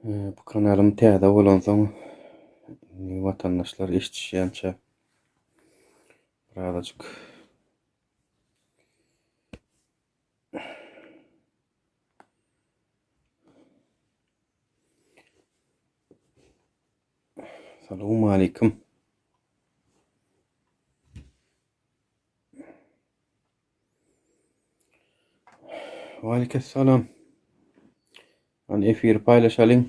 Bu kanalym täze bolansoň watandaşlar eşitişýänçä birazajyk Salamu alaykum. Waleykümselam. Efir paýlaşalyň.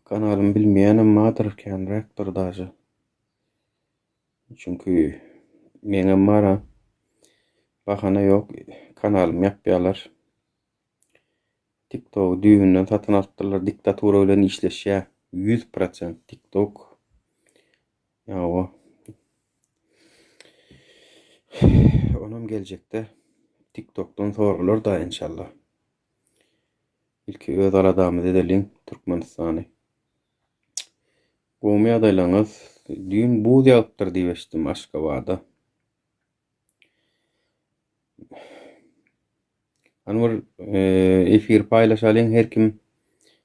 Kanalym bilmeýänem madyr känrekdir daşy. Çünki meňem mara bahana ýok, kanalym ýapýarlar. TikTok düýünden satyn aldylar, diktatura bilen işleşýär. 100% TikTok. Ýa-o. Onam geljekde TikTok'dan sorgular da inşallah. İlki öz aradamyz edeliň Türkmenistany. Gomy adaýlaňyz düýün buz ýagypdyr diýip eşitdim Aşgabatda. Anwar efir paýlaşalyň, her kim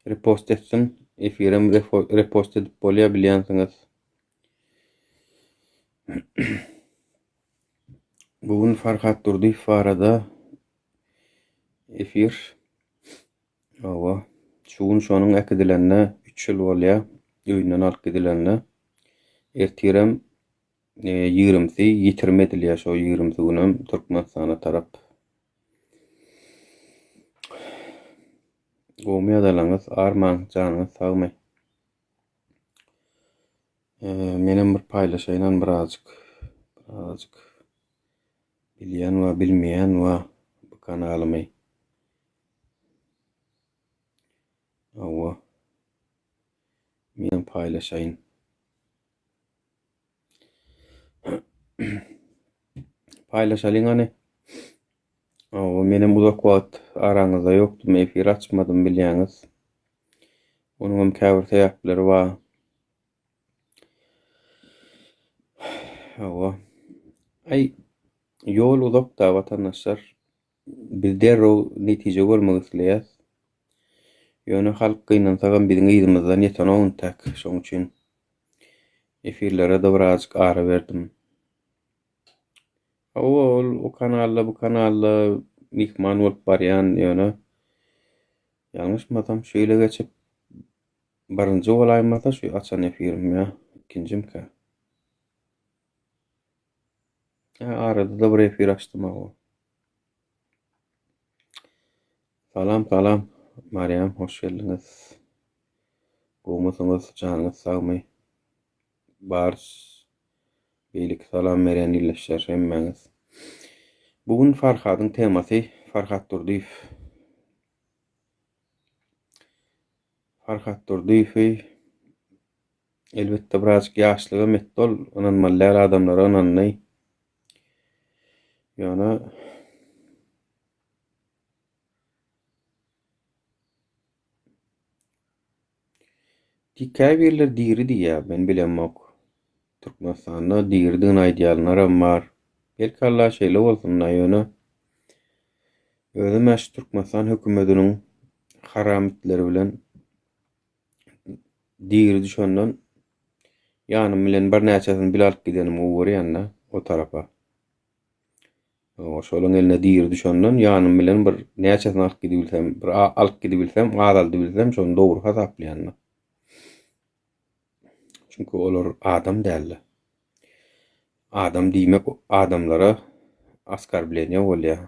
repost etsin, efirim repost edip bolýar bilýänsiňiz. Bugün Farhat Durdiýew barada efir. Awa, şonuň äkidilenine 3 ýyl bolýar, öýünden alyp gidilenine. Ertirem 20-si ýitirmedilýär, şo 20-si günem Türkmenistana tarap. Gomy adaýlaňyz arman, janyňyz sagmy. Menem bir paýlaşaýlan birazjyk bilýän we bilmeýän we bu kanalymy. Awa. Men paýlaşaýyn. Paýlaşalyň any. Awa, menem uzak wagt araňyzda ýokdum, efir açmadym bilýäňiz. Onuň käbir sebäpleri bar. Awa. Ýol uzakda watandaşlar. Biz derrew netije görmek isleýär. Ýöne halk gynansagan biziň ýzymyzdan ýeten oňuntak. Şoň üçin efirlere de birazjyk ara berdim. O kanalda, bu kanalda mihman bolup barýan ýöne. Ýalňyşmasam şeýle geçip birinji bolaýmasa şu açan efirim ýa, ikincimkä. Arada da bir efir açdym awa. Salam, Mariam, hoş geldiňiz. Gowmasyňyz, janyňyz sagmy. Bars, beýlik salam berýän illeşler hemmeňiz. Bugün Farhatyň temasy Farhat Durdiýew. Farhat Durdiýew elbetde birazjyk ýaşlyga metdol, onanmallar adamlara onanny. Ýöne Dikäbirler diri diýär, men bilenmok. Türkmenistanda diri diýen aýdýalynaram bar. Belki Allah şeýle bolsun ýöne. Özüm äş Türkmenistan hökümetiniň haramitleri bilen diri düşenden ýanym bilen bir näçesini bil alyp gidenim ýanna o tarafa. Şolaň eline diri düşenden ýanym bilen bir näçesini alyp gidebilsem, bir alyp gidebilsem, azaldy bilsem, şonu dogry hasaplaýanna. Çünki olar adam däller. Adam diýmek adamlara askarbilenýa bolýar.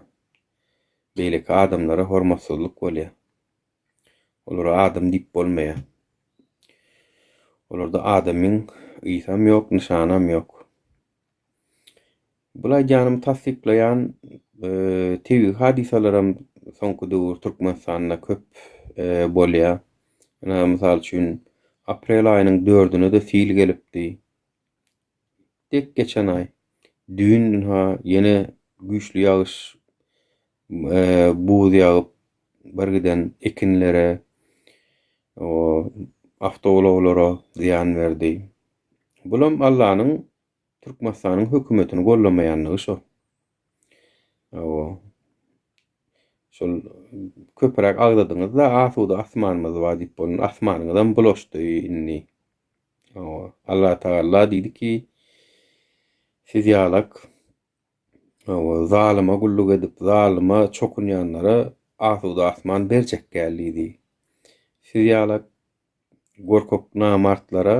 Beýleki adamlara hormatsızlyk bolýar. Olara adam diýip bolmaýar. Olarda adamyň ýsam ýok, nyşanam ýok. Bulay janymy tasdiklaýan tebi hadisalaram soňky döwür Türkmenistanda köp bolýar. Mysal üçin aprel aýynyň 4-üne de fil gelipdi. Tek geçen ay düýün ýene güýçli ýagyş buz ýagyp birgiden ekinlere, o awtowolawlara ziýan berdi. Bulam Allah'nyň Türkmenistanyň hökümetini gollamaýanlygy şo. şol köpürek agdadyňyzda asuda asmanymyz bar diýip bolun. Asmanyňyzdan bulaşdy inni. Allah Taala diýdi ki, siz ýalak zalyma gulluk edip, zalyma çokunýanlara asuda asman berjek geldi. Siz ýalak gorkok namartlara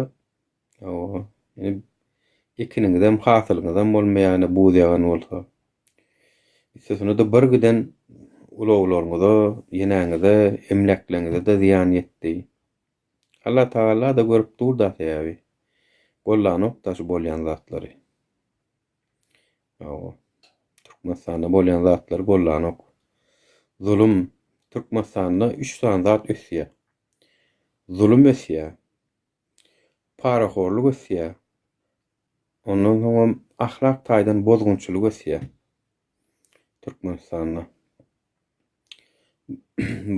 ikiniňizem hasylyňyzdan bolmaýany buýagan bolsa. Sesini de bir giden ulaglaryňyza, ýeneňize, emlekleňize de ziýan ýetdi. Allah Taala da görüp durda täbi. Bollanok taş bolýan zatlary. Türkmenistanda bolýan zatlary bollanok. Zulüm Türkmenistanda 3 tane zat ösýär. Zulüm ösýär. Paraxorluk ösýär. Ondan soňra ahlak taýdan bozgunçylyk ösýär. Türkmenistanda.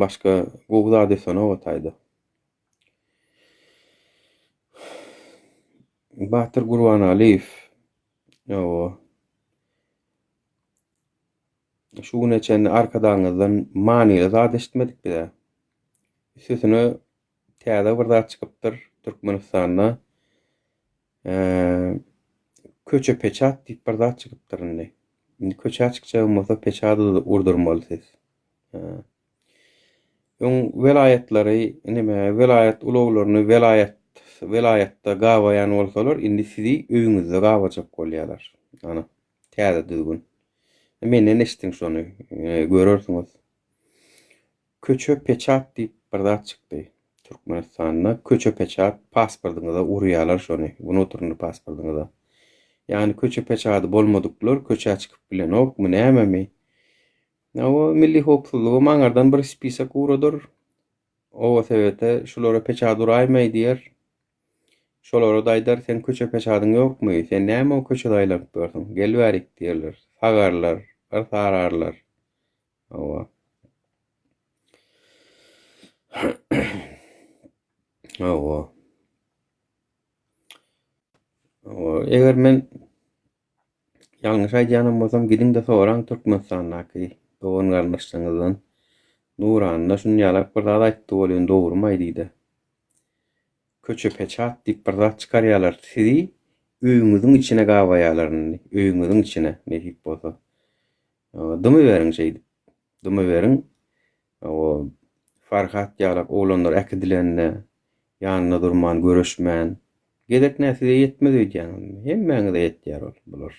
Başga gowda desene o taýda. Batyr Gurbanaliýew şu neçen arkadaňyzdan manyly zat eşitmedik bile. Sesini täze bir zat çykypdyr Türkmenistanda. Köçe peçat diýip bir zat çykypdyr indi. Köçe açykça bolsa peçady da urdurmaly siz. Ýöň welaýatlary, welaýat ulaglaryny welaýatda gawaýan bolsalar, indi sizi öýüňizde gawajak bolýarlar. Ana, täze düzgün. Menden eşitdiň şonu, görürsüňiz. Köçe peçat diýip bir zat çykdy. Türkmenistanda köçe peçat pasportyňyza urýarlar şonu. Bunu oturny pasportyňyza. Yani köçe peçady bolmadyklar köçe açyp bilenok mu näme? O milli hukuklugy maňardan bir spisak uradyr. O sebäpde şolara peçady uraýmaý diýer. Şolara daýdar sen köçe peçadyň ýokmy? Sen näme o köçe daýlap berdiň? Gel bärik diýerler. Sagarlar, sararlar. Eger men ýalňyş aýdýanym bolsam gidiň de soraň Türkmenistandaky dogan garnaşlaryňyzdan Nuranna şunu ýalak bir zat aýtdy bolýan dogrumy diýdi. Köçe peçat diýip bir zat çykarýarlar. Sizi öýüňiziň içine gawaýarlar. Öýüňiziň içine ne diýip bolsa. Dymy beriň şeýdi. Dymy beriň. Farhat ýalak oglanlar äkidilenle ýanyna durman, görüşmän. Gedek näside ýetmez diýýän. Hemmäňize ýetýär bular.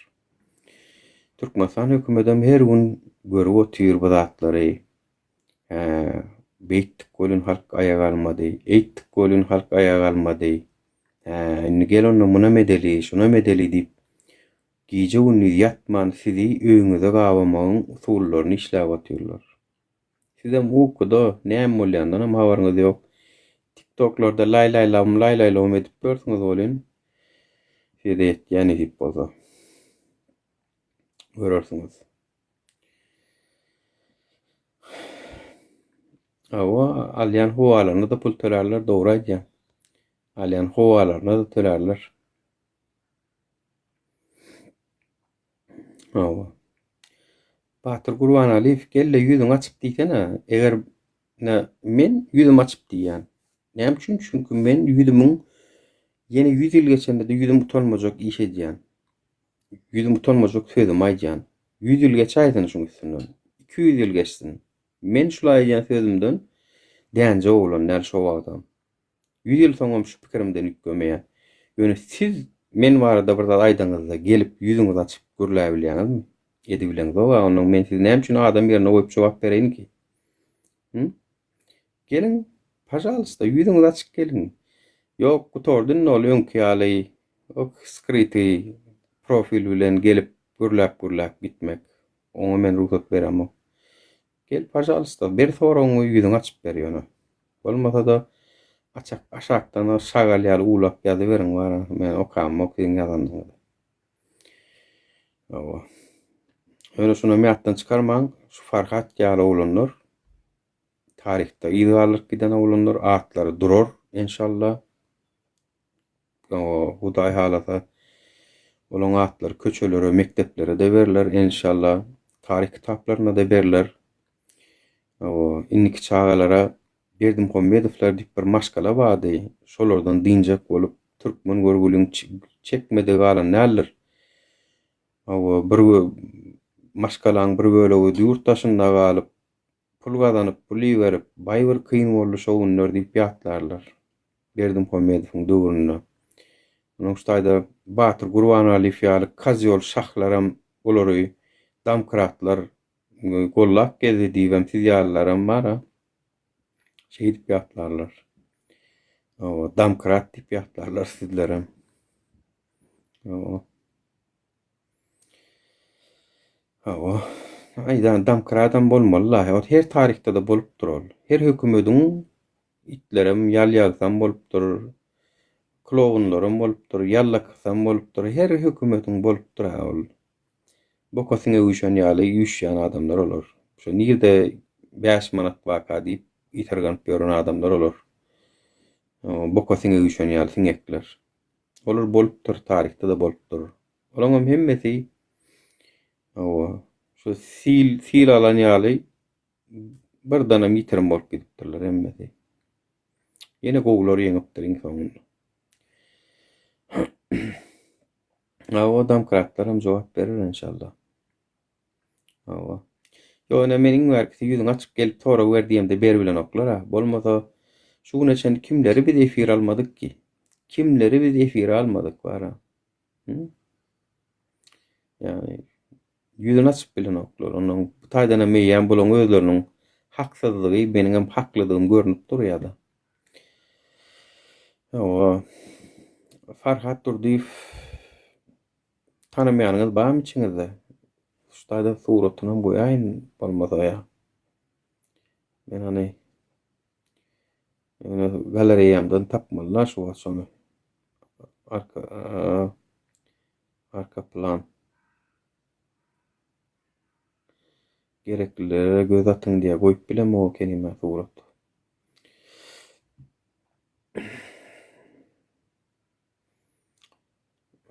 Türkmenistan hökümetem her gün görüp otyr bu zatlary. Beýtdik golun halk ayaga almady, eýtdik golun halk ayaga almady. Indi gel onu muna medeli, şuna medeli diýip giýje günni ýatman sizi öýüňize gawamagyň usullaryny işläp atýarlar. Sizem ukuda näme bolýandan hem habaryňyz ýok. TikToklarda laylaylam edip bersiňiz bolýan. Şeýle ýani diýip bolsa. Görürsiňiz. Alyan howalaryna da pul tölerler, dogry aýdýan. Alyan howalaryna da tölerler. Batyr Gurbanaliýew gelle ýüzüň açyp diýsene, eger men ýüzüm açyp diýýän. Näme üçin? Çünki men ýüzümiň ýene 100 ýyl geçende de ýüzüm utanmajak iş edýän. Ýüzüm utanmajak sözüm aýdýan. 100 ýyl geçäýsin şuň üstünden. 200 ýyl geçsin. Men şulay aýdýan sözümden dänje oglan näl şo wagtdan. 100 ýyl soňam şu pikirimden ütgemeýär. Ýöne siz men barada bir zat aýdaňyzda gelip ýüzüňizi açyp görläp bilýäňizmi? Edebilen gowa onuň men siz näme üçin adam ýerine goýup jogap bereýin ki? Gelin, pajalsta ýüzüňizi açyp gelin. Ýok, gutordun ol öňki ýaly, ok skriti profil bilen gelip görläp gitmek. Oňa men ruhsat beremok. Gel pajalsta bir soraňy ýüzüňi açyp berýän. Bolmasa da aşakdan şagal ýaly ulap ýazy beriň bar. Men okamok diýen ýazandyň. Öyle şunu meýatdan çykarmaň, şu Farhat ýaly oglanlar tarihte ýygylarlyk giden oglanlar atlary durur inşallah. Hudaý halata olan atlary köçelere, mekteplere de berler inşallah. Tarih kitaplaryna da berler. O inniki çağalara Berdim Hommedowlar diýip bir maşgala bady. Şolardan diňjek bolup türkmen görgülüň çekmede galan näler? O bir maşgalaň bir bölegi ýurt daşynda galyp pul gazanyp, pul berip, baý bir kyn boldy şowunlar diýip ýatlarlar. Berdim Hommedowyň döwründe. Onuň ştaýda Batyr Gurbanaly ýaly Kazyol şahlaram olary damkratlar gollap geldi diýem siz ýallaram bara. Şey diýip ýatlarlar. O damkrat diýip ýatlarlar sizlerem. O. O. Aýdan damkradan bolmaly. Her tarihte de bolup durar. Her hökümetiň itlerem ýal ýagsan bolup durur. Klowunlarym bolup durur, ýallaksan bolup durur. Her hökümetiň bolup durar ol. Bokasyňa üşen ýaly üşýän adamlar olar. Şo nirde 5 manat waka diýip ýitergen ýören adamlar olar. Bokasyňa üşen ýaly siňekler. Olar bolup durur, tarihte de bolup durur. Olaňam hemmesi şo sil alan ýaly bir dana ýitirim bolup gidipdirler hemmesi. Ýene gowlary ýeňipdir insan. O damkratlaram jogap berer inşallah. Ýöne meniň wärkisi ýüzüň açyp gelip tora berdiýemde berbilen oklar ha. Bolmasa şu güne çen kimleri biz efir almadyk ki? Kimleri biz efir almadyk bara? Yani ýüzüň açyp bilen oklar. Onuň bu taýdana meýän bolan özleriniň haksızlygy meniň haklydygym görnüp durýardy. Farhat Durdiýew tanımaýanyňyz barmy içiňizde? Ştaýda suratyny goýaýyn bolmasa ýa. Men hani galeriýamdan tapmalylar şu şonu. Arka plan. Gereklilere göz atyň diýe goýup bilen o kelime surat.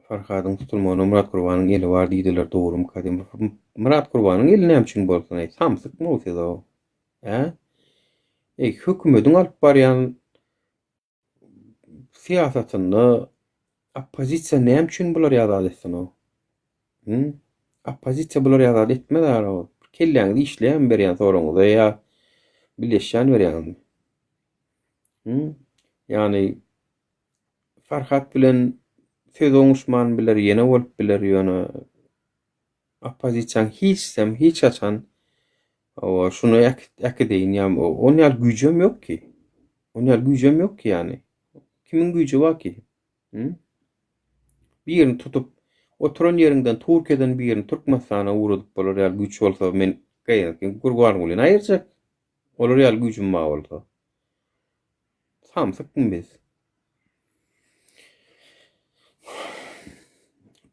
Farhadyň tutulmagyna Murat Gurbanyň eli bar diýdiler, dogrum kadym. Murat Gurbanyň eli näme üçin bolsun? Samsyk bolsa da o. Hökümetiň alyp barýan siýasatyny oppozisiýa näme üçin bular ýazat etsin o? Oppozisiýa bular ýazat etmezler o. Kelläňizi işleýän berýän soraňyza ýa bileşýän berýän. Yani Farhat bilen söz oňuşman biler, ýene bolup biler ýöne oppozisiýaň hiç açan şunu äkideýin ýa onun ýaly güýjem ýok ki. Onun ýaly güýjem ýok ki yani. Kimiň güýji bar ki? Bir ýerini tutup oturan ýerinden Türkiýeden bir ýerini Türkmenistana urudyp bolar ýaly güýç bolsa men gaýaky gurban bolýan aýyrjak. Olar ýaly güýjüm bar bolsa. Samsykmyň biz.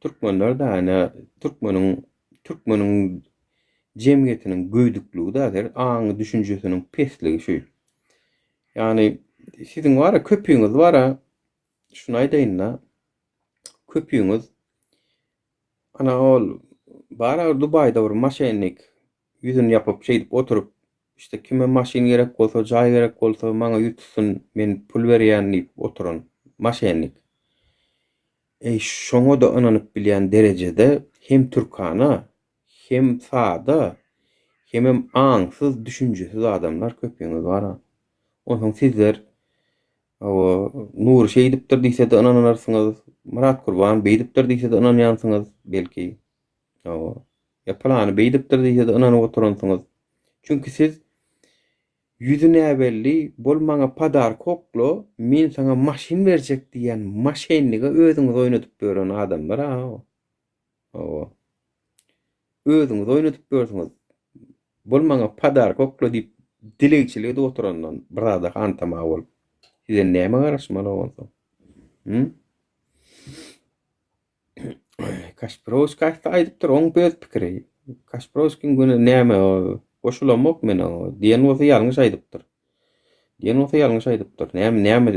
Türkmenler de ana Türkmeniň jemgyýetiniň göýdükligi da aňy düşünjesiniň pesligi şu. Yani siziň wara köpüňiz wara şunu aýdaýyn-la. Köpüňiz ana ol bara Dubaýda bir maşenlik ýüzüni ýapyp şeýdip oturup işte kime maşin gerek bolsa, jaý gerek bolsa maňa ýutsun, men pul berýän diýip oturan maşenlik. Şoňa da inanyp bilýän derejede hem türkana, hem sada, hem aňsyz, düşünjesiz adamlar köpüňiz bar. Onuň sizler Nur şeýdipdir diýse de inanarsyňyz, Murat Gurban beýdipdir diýse de inanýansyňyz belki. Ýa-palany beýdipdir diýse de inanyp oturansyňyz. Çünki siz ýüzüne belli bolmaňa padar koklo, men saňa maşin berjek diýen maşenlige özüňiz oýnatyp beren adamlar ha. Özüňiz oýnatyp bersiňiz. Bolmaňa padar koklo diýip dilegçiligide oturandan birada antama bolup. Size näme garaşmaly bolsa? Kasperovskiy aýdypdyr, oň bez pikiri. Kasperovskiň güne näme goşulamak men diýen bolsa ýalňyş aýdypdyr. Näme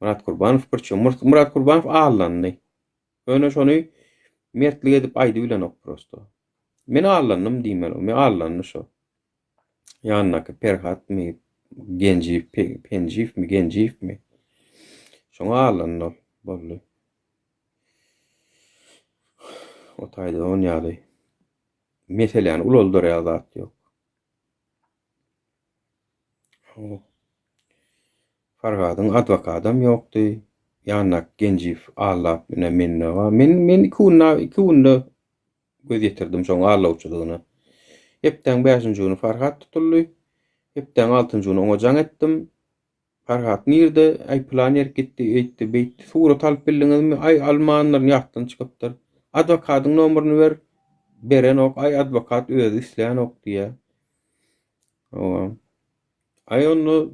Murat Gurbanow birçe Murat Gurbanow ağlandy. Öňe şonu mertlik edip aýdy bilen ok prosto. Men ağlandym diýmen, men ağlandy şo. Ýanynaky Perhatmy, Gencifmi? Şoňa alanlar boldy. O taýda on ýaly. Meseleni ulaldyrýar zat ýok. Farhadyň adwokatam ýokdy. Ýanynak Gencif allap menne wa men iki günde göz ýetirdim şoň allawçylygyna. Hepden 5-nji güni Farhat tutuldy. Hepden 6-njy güni oňa jaň etdim. Farhat nirde? Ay planer gitdi, eýtdi, beýtdi. Surat alyp bildiňizmi? Ay almanlaryň ýatdan çykypdyr. Adwokatyň nomeryny ber. Beren ok, ay adwokat özü isleýän ok diýe. Ay onu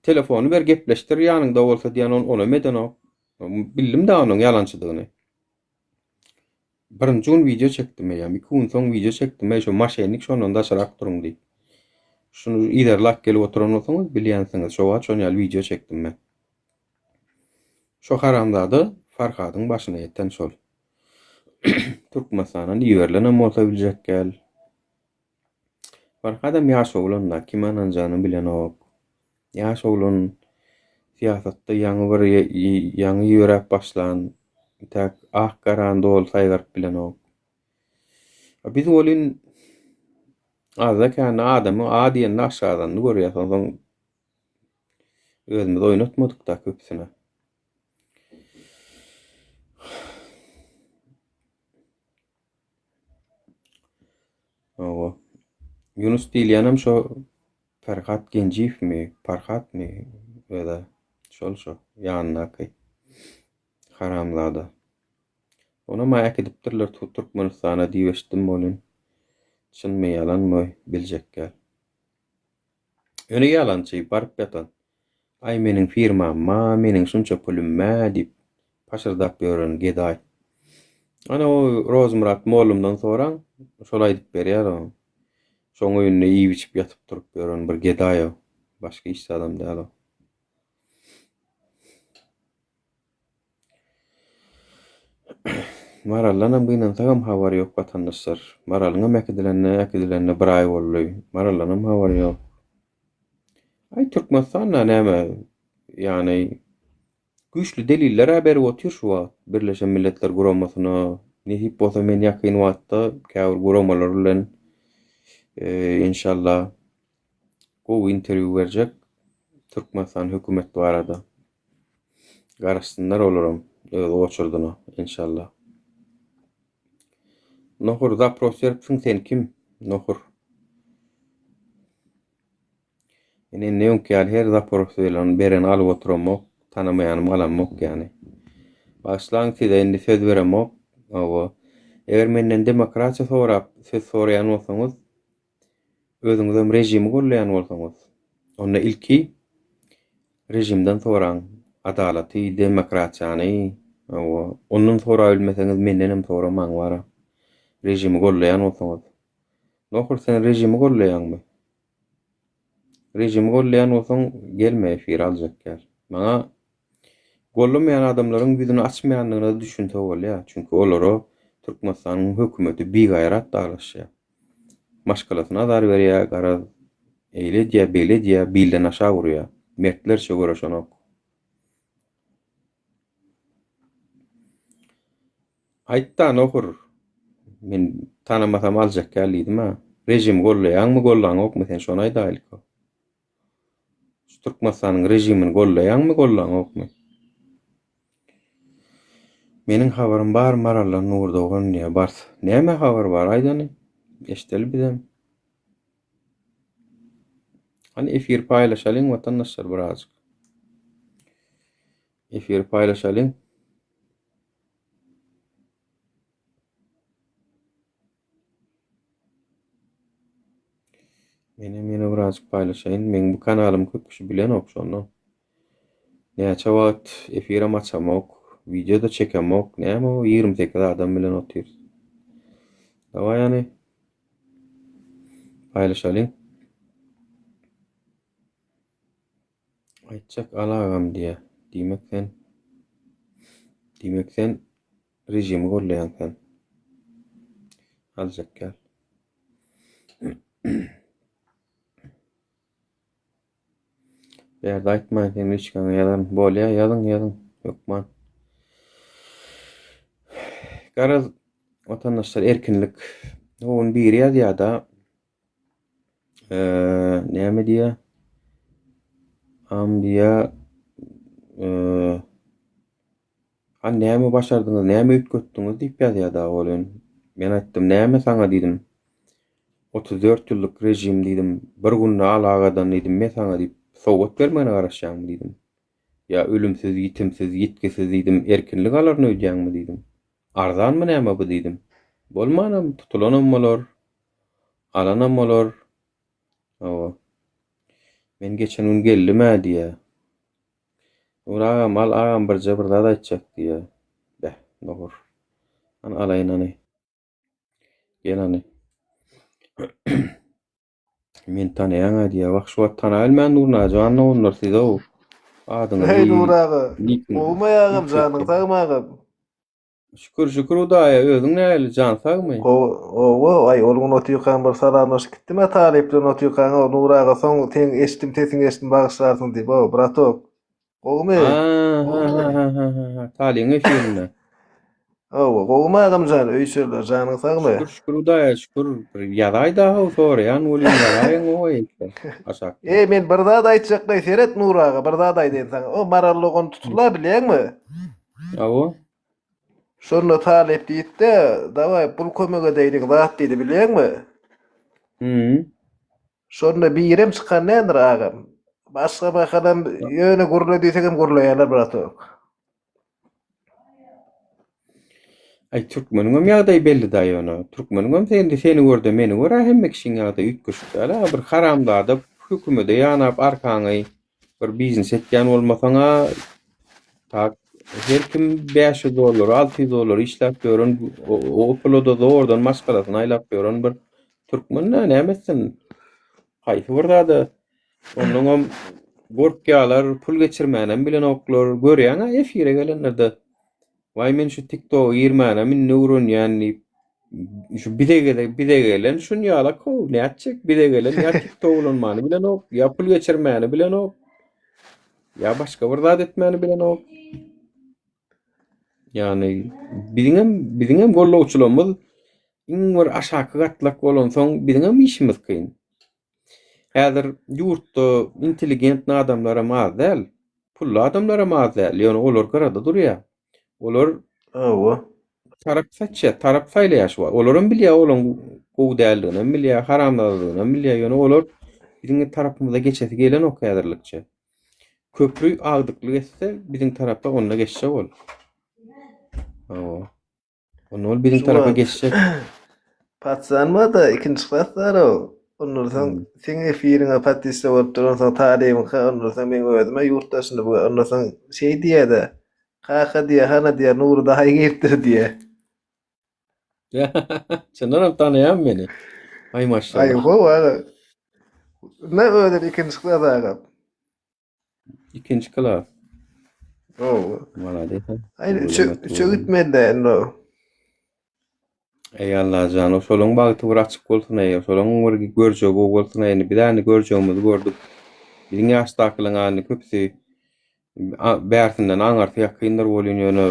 telefonu ber gepleşdir ýanynda bolsa diýen ona meden ok. Bildim de onuň ýalançylygyny. Birinji gün video çekdim ýa-ni 2 gün soň video çekdim. Şu maşenik şondan da şarak durun diýip. Şunu iderlak gelip oturan olsaňyz bilýänsiňiz. Şowa şon ýaly video çekdim men. Şo haramzady Farhadyň başyna ýeten şol. Türkmenistanyň ýerlerine bolsa biljek gel. Farhadam ýaş oglanlar kim ananjany bilen ok. Ýaş oglan siýasatda ýaňy ýörek başlan. Tak ahkaran dol saýgarp bilen ok. Biz bolin azaka adamy adiýen aşadan görýärsiň. Özümiz oýnatmadyk da köpsine. Yunus diýilýänam şo Farhat Gencifmi, Farhatmy weda şol ýanynaky haramzada. Ona maýak edipdirler Türkmenistana diýeşdim bolin. Çynmy ýalanmy biljek gel. Öne ýalançy barp ýatan. Ay meniň firmamma, meniň şunça pulumma diýip paşyrdap ýören geday. Ana o Rozmurat molumdan sonra şolay diýip berýär o. Şoň öýünde ýyp içip ýatyp durup ýören bir geday o. Başga iş adam däl o. Marallanam gynan sagam hawary ýok watandaşlar. Maralyňam äkidilenne bir ay boldy. Marallanam hawary ýok. Ay Türkmenistanda näme? Ýani güýçli deliller haber otyr şu wagt. Birleşen Milletler Guramasyna nähip bolsa men ýakyn wagtda käbir guramalar bilen inşallah gowy interwiu berjek Türkmenistan hökümeti barada. Garaşdynlar olaram öz oçurdyna inşallah. Nohur zapros beripsiň sen kim? Nohur. Ene neňki her zapros beren alyp oturamok, tanamaýanym alamok ýani. Başlaň size endi söz beremok. Eger menden demokratiýa sorap, söz soraýan bolsaňyz, özüňizem rejimi gollaýan bolsaňyz, onda ilki rejimden soraň, adalaty, demokratiýany, ondan sora bilmeseňiz mendenem soramaň bara. Rejimi gollaýan bolsaňyz. Nohur sen rejimi gollaýanmy? Rejimi gollaýan bolsaň gelme efir aljak gel. Maňa gollamaýan adamlaryň ýüzüni açmaýanlygyny düşünse bolýar. Çünki olary Türkmenistanyň hökümeti bigaýrat daglaşýar. Maşgalasyna azar berýär, garaz eýle diýe, beýle diýe, bilden aşa gurýar. Mertlerçe göreşenok. Aýtdan okur. Men tanamasam aljak gelýdim ha. Rejim gollaýanmy, gollaňokmy sen şonu aýdaýlyk. Türkmenistanyň rejimini gollaýanmy, gollaňokmy? Meniň habarym bar marallan nurdogan ýa bar. Näme habar bar aýdany? Eşdel bizem. Hani efir paylaşalyň watandaşlar birazjyk. Efir paylaşalyň. Meni birazjyk paylaşaýyn. Men bu kanalymy köp kişi bilen ok şondan. Näçe wagt efiram açamok, video da çekemok. Näme o 28 adam bilen otyr. Dawa ýani paylaşalyň. Aýtjak alagam diýe. Diýmek sen rejimi gollaýansan. Aljak gel. Bärde aýtmaýyn sen hiç gaňy ýazan. Bolýa ýazyn. Ýokman. Garaz watandaşlar erkinlik. Oň biri ýa-da näme diýär? Ambiya näme başardyňyz, näme üýtgetdiňiz diýip ýazýar bolan. Men aýtdym, näme saňa diýdim. 34 ýyllyk rejim diýdim. Bir günde alagadan diýdim, men saňa diýip sowgat bermegine garaşýarmy diýdim. Ya ölümsiz, ýitimsiz, ýetkisiz diýdim, erkinlik alaryn öýdýärmi diýdim. Arzanmy näme bu diýdim. Bolmanam, tutulanam bolar, alanam bolar. Owa. Men geçen gün geldim diýär. Uragam al agam bir jabir zat aýtjak diýär. Bäh, nohur. Ana alaýyn any. Gelany. Men tanaýan diýär. Wagt şu wagt tanaýan Nurnajan onlar size o. Adyňy Hey Nuraga. Olmayagam janyň sagmagam. Şükür Hudaýa özüň näli jan sagmy? O ay olgun otyýan bir salamlaşyp gitdim taleplen otyýan o Nuraga soň teň eşdim bagyşlarsyn diýip o bratok. Olmy? Taliň efirine. Olmayagam jan öýşerler janyň sagmy? Şükür Hudaýa şükür. Ýa-da daha soraýan bolýan ýa-da o eýtdi. Aşak. Men bir zat aýtjakly seret Nuraga bir zat aýdyn saňa. O marallygyny tutula bilýärmi? Awo. Şonu talep diýdi, "Daway pul kömege diýdik zat" diýdi bilýärmi? Şonu birem çykan nädir agam? Başga bakadan ýöne gurla diýsegem gurlaýarlar bratok. Ay türkmeniňem ýagdaý belli daý onu. Türkmeniňem seni gördi, meni görä hemme kişiň ýagdaý ütgeşdi. Ala bir haramda hökümede ýanap arkaňy bir biznes etýän bolmasaňa tak her kim $500, $600 işläp görün, o pulda zordan maşgalasyny aýlap görün bir türkmen näme etsin? Haýsy bir zada onuň gorkýalar pul geçirmänem bilen oklar görýän efire gelenlerde. Vay men şu TikTok 20 min neuron yani şu bide gelen şunu ýala ko näçek bide gelen ya TikTok ulanmany bilen ok ya pul geçirmäni bilen ok ya başga bir zat etmäni bilen ok. Yani biziňem gollawçylarymyz iň bir aşaky gatlak bolan soň biziňem işimiz kyn. Häzir ýurtda intelligent adamlara maz däl, pully adamlara maz däl. Ýöne olar garada durýar. Olar tarap saýlaýar. Olaryň bilýär olan gowy däldigini, bilýär haramdalygyny, bilýär. Ýöne olar biziň tarapymyza geçesi gelen ok häzirlikçe. Köprü agdykly etse biziň tarapda onda geçse bol. Onu biziň tarapa geçse. Patsanma da ikinci patlar o. Onlardan sen efirine patiste bolup duransan talimyn onlardan men özüme ýurtdaşynda bu onlardan şey diýär-de. Kaka diye, hana diye, Nuru daha iyi gittir diye. Çınarım tanıyan beni. Ay maşallah. Ay o var. Ne öyle ikinci klas ağam? İkinci klas. Valla deysen. Ay çöğütmedi de no. Ey Allah canı, solun bağıtı bir açık bolsun ey. Solun bir görjek bolsun ey. Bir tane görjegimizi gördük. Biziň ýaşdakylaryň any köpsi bärsinden aňarty ýakynlar bolýan ýöne.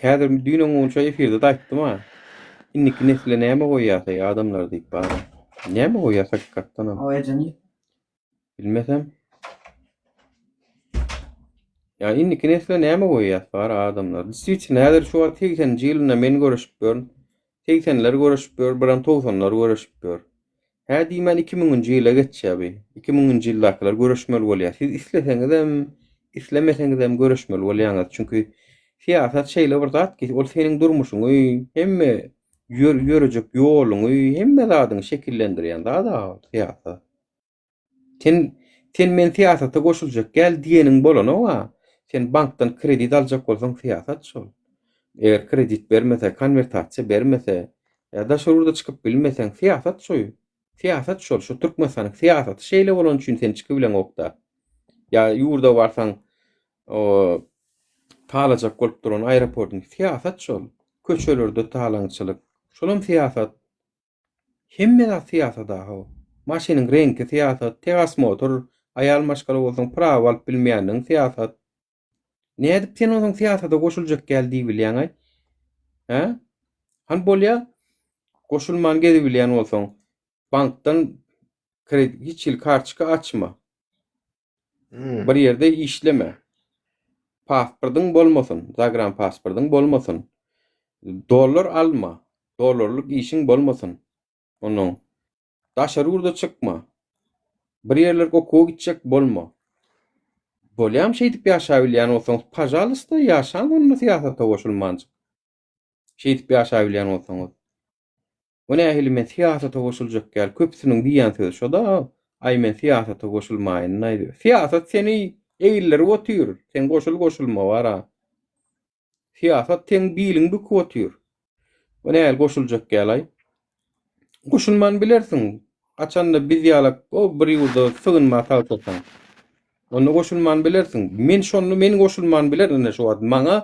Häzir düýnüň onça efirde daýtdym ha. Inniki nesle näme goýýar adamlar diýip bar. Näme goýýar hakykatdan? Oýajany. Bilmesem. Ya inniki nesle näme goýýar bar adamlar. Disýçin häzir şu 80-nji ýylyna men görüşip görün. 80'ler görüşip gör, biran 90'lar görüşip gör. Hä diýmän 2000-nji ýyla geçýärbi. 2000-nji ýyldakylar görüşmeli bolýar. Siz isleseňizem, islemeseňizem görüşmeli bolýaňyz. Çünki siýasat şeýle bir zat ki, ol seniň durmuşuňy, hemme ýörejek ýoluňy, hemme zadyňy şekillendirýän zat siýasat. Sen men siýasata goşuljak gel diýeniň bolany wa, sen bankdan kredit aljak bolsaň siýasat şol. Eger kredit bermese, konvertasiýa bermese, ýa-da şurada çykyp bilmeseň siýasat şoý. Siýasat şol, şu Türkmenistanyň siýasaty şeýle bolan üçin sen çykyp bilen okda. Ya ýurda barsaň, o talajak bolup duran aeroportun siýasat şol. Köçelerde talaňçylyk, şolam siýasat. Hemme siýasat daha. Maşynyň rengi siýasat, teras motor Ayal maşgala bolsaň prawa alyp bilmeýändiň siýasat. Nädip sen onuň siýasata goşuljak geldi bilýän-i? He? Han bolýa goşulman gedi bilýän bolsaň, bankdan kredi hiç ýyl kartçyka açma. Bir ýerde işleme. Pasportyň bolmasyn, zagran pasportyň bolmasyn. Dollar alma. Dollarlyk işiň bolmasyn. Onuň daşary urda çykma. Bir ýerlerge okuw gitjek bolma. Bolýam şeýdip ýaşa bilýän bolsaň, pajalysta ýaşaň onuň siýasata goşulmanjy. Şeýdip ýaşa bilýän bolsaňyz. Ona ähli men siýasata goşuljak gel. Köpsiniň diýen sözi şo da, ay men siýasata goşulmaýyn näýdi? Siýasat seni eýilleri otýur. Sen goşulma wara. Siýasat teň biliň büküp otýur. Ona ähli goşuljak gel ay. Goşulman bilersiň. Açanda biz ýalak o bir ýurda sığınma talsaň. Onu goşulman bilersiň. Men goşulman bilerdim şo wagt. Maňa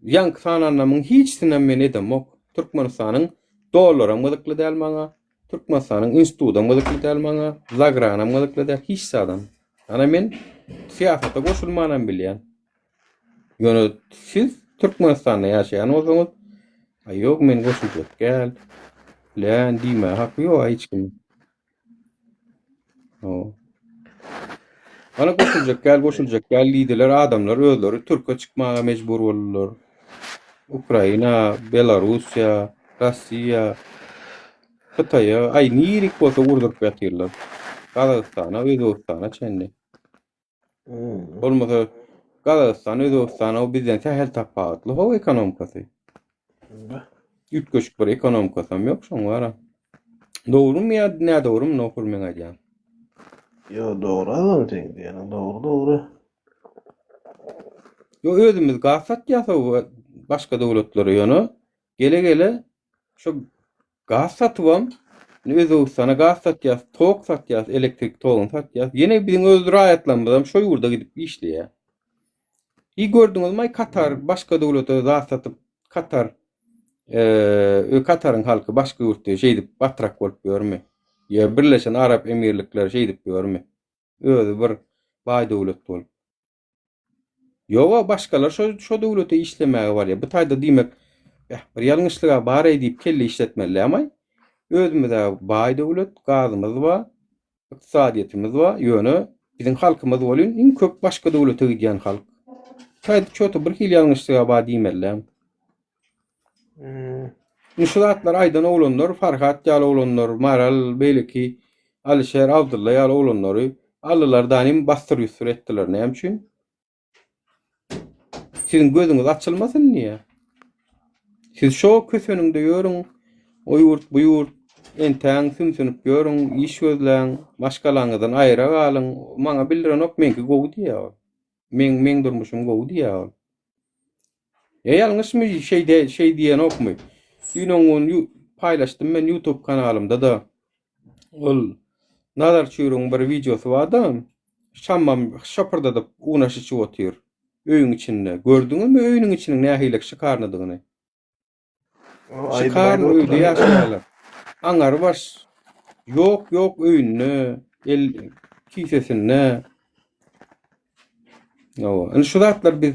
ýanky sananlamyň hiçsinden men edemok. Türkmenistanyň dollara mydykly däl maňa. Türkmenistanyň institutuna mydykly däl maňa. Zagrana mydykly däl hiç adam. Ana men siýasata goşulmanan bilýän. Ýöne siz Türkmenistanda ýaşaýan bolsaňyz, ýok men goşuljak gel. Lan diýme hakly ýok hiç kim. Ana goşuljak gel liderler adamlar özleri Türkiýe çykmaga mejbur bolurlar. Ukraina, Belarusiýa, Rossiýa, Hytaýa, ay nirik bolsa urdurup ýatyrlar. Kazakstana, Özbekistana çenli. Bolmasa Kazakistan, Özbekistana o bizden sähel tapatly ho ekonomikasy. Ýetgeşik bir ekonomikasy ýok şoň wara. Dogrumy ýa näde dogrumy nokur men aýdýan. Yo doğru adam sen diýen, doğru. Yo özümiz gaz satýasa başga dowlatlary ýöne gele şo gaz satypam. Özbekistana gaz satýas, tok satýas, elektrik togyny satýas. Ýene biziň öz raýatlanmazam şo ýurda gidip işleýär. Gördüňizmi Katar başga dowlata gaz satyp Katar Kataryň halky başga ýurtda şeýdip batrak bolup ýörmi? Ýa Birleşen Arap Emirlikleri şeýdip ýörmi? Özü bir baý dowlat bolup. Ýoga başgalar şo dowlata işlemäge barýar. Bu taýda diýmek, bir ýalňyşlyga bar edip kelle işletmeli ama özümizde baý dowlat, gazymyz bar, ykdysadyýetimiz bar, ýöne biziň halkymyz bolýan iň köp başga dowlata gidýän halk. Taýda çöte bir hil ýalňyşlyga bar diýmeli. Nüşratlar aýdan oglanlar, Farhat ýaly oglanlar, Maral, Beliki, Alişer, Abdulla ýaly oglanlary allylar danym bastyryp süretdiler. Näme üçin? Sizin gözüňiz açylmasyn niýe? Siz şo köseniňde ýörüň, o ýurt, bu ýurt, entäň sümsünip ýörüň, iş gözläň, başgalaňyzdan aýra galyň, maňa bildirenok menki gowy diýär. Men durmuşum gowy diýär. Ýalňyşmy şey diýen okmy? Ýöne paýlaşdym men YouTube kanalymda da. Ol nazar çüýrüň bir videosy barda. Şammam şapyrda da unaşy çyp otýar. Öýüň içinde. Gördüňizmi öýüniň içiniň nähilek şykarnydygyny? Şykarny öýde ýaşaýarlar. Aňar baş. Ýok öýünni, el kisesinde. Ana şu zatlar biz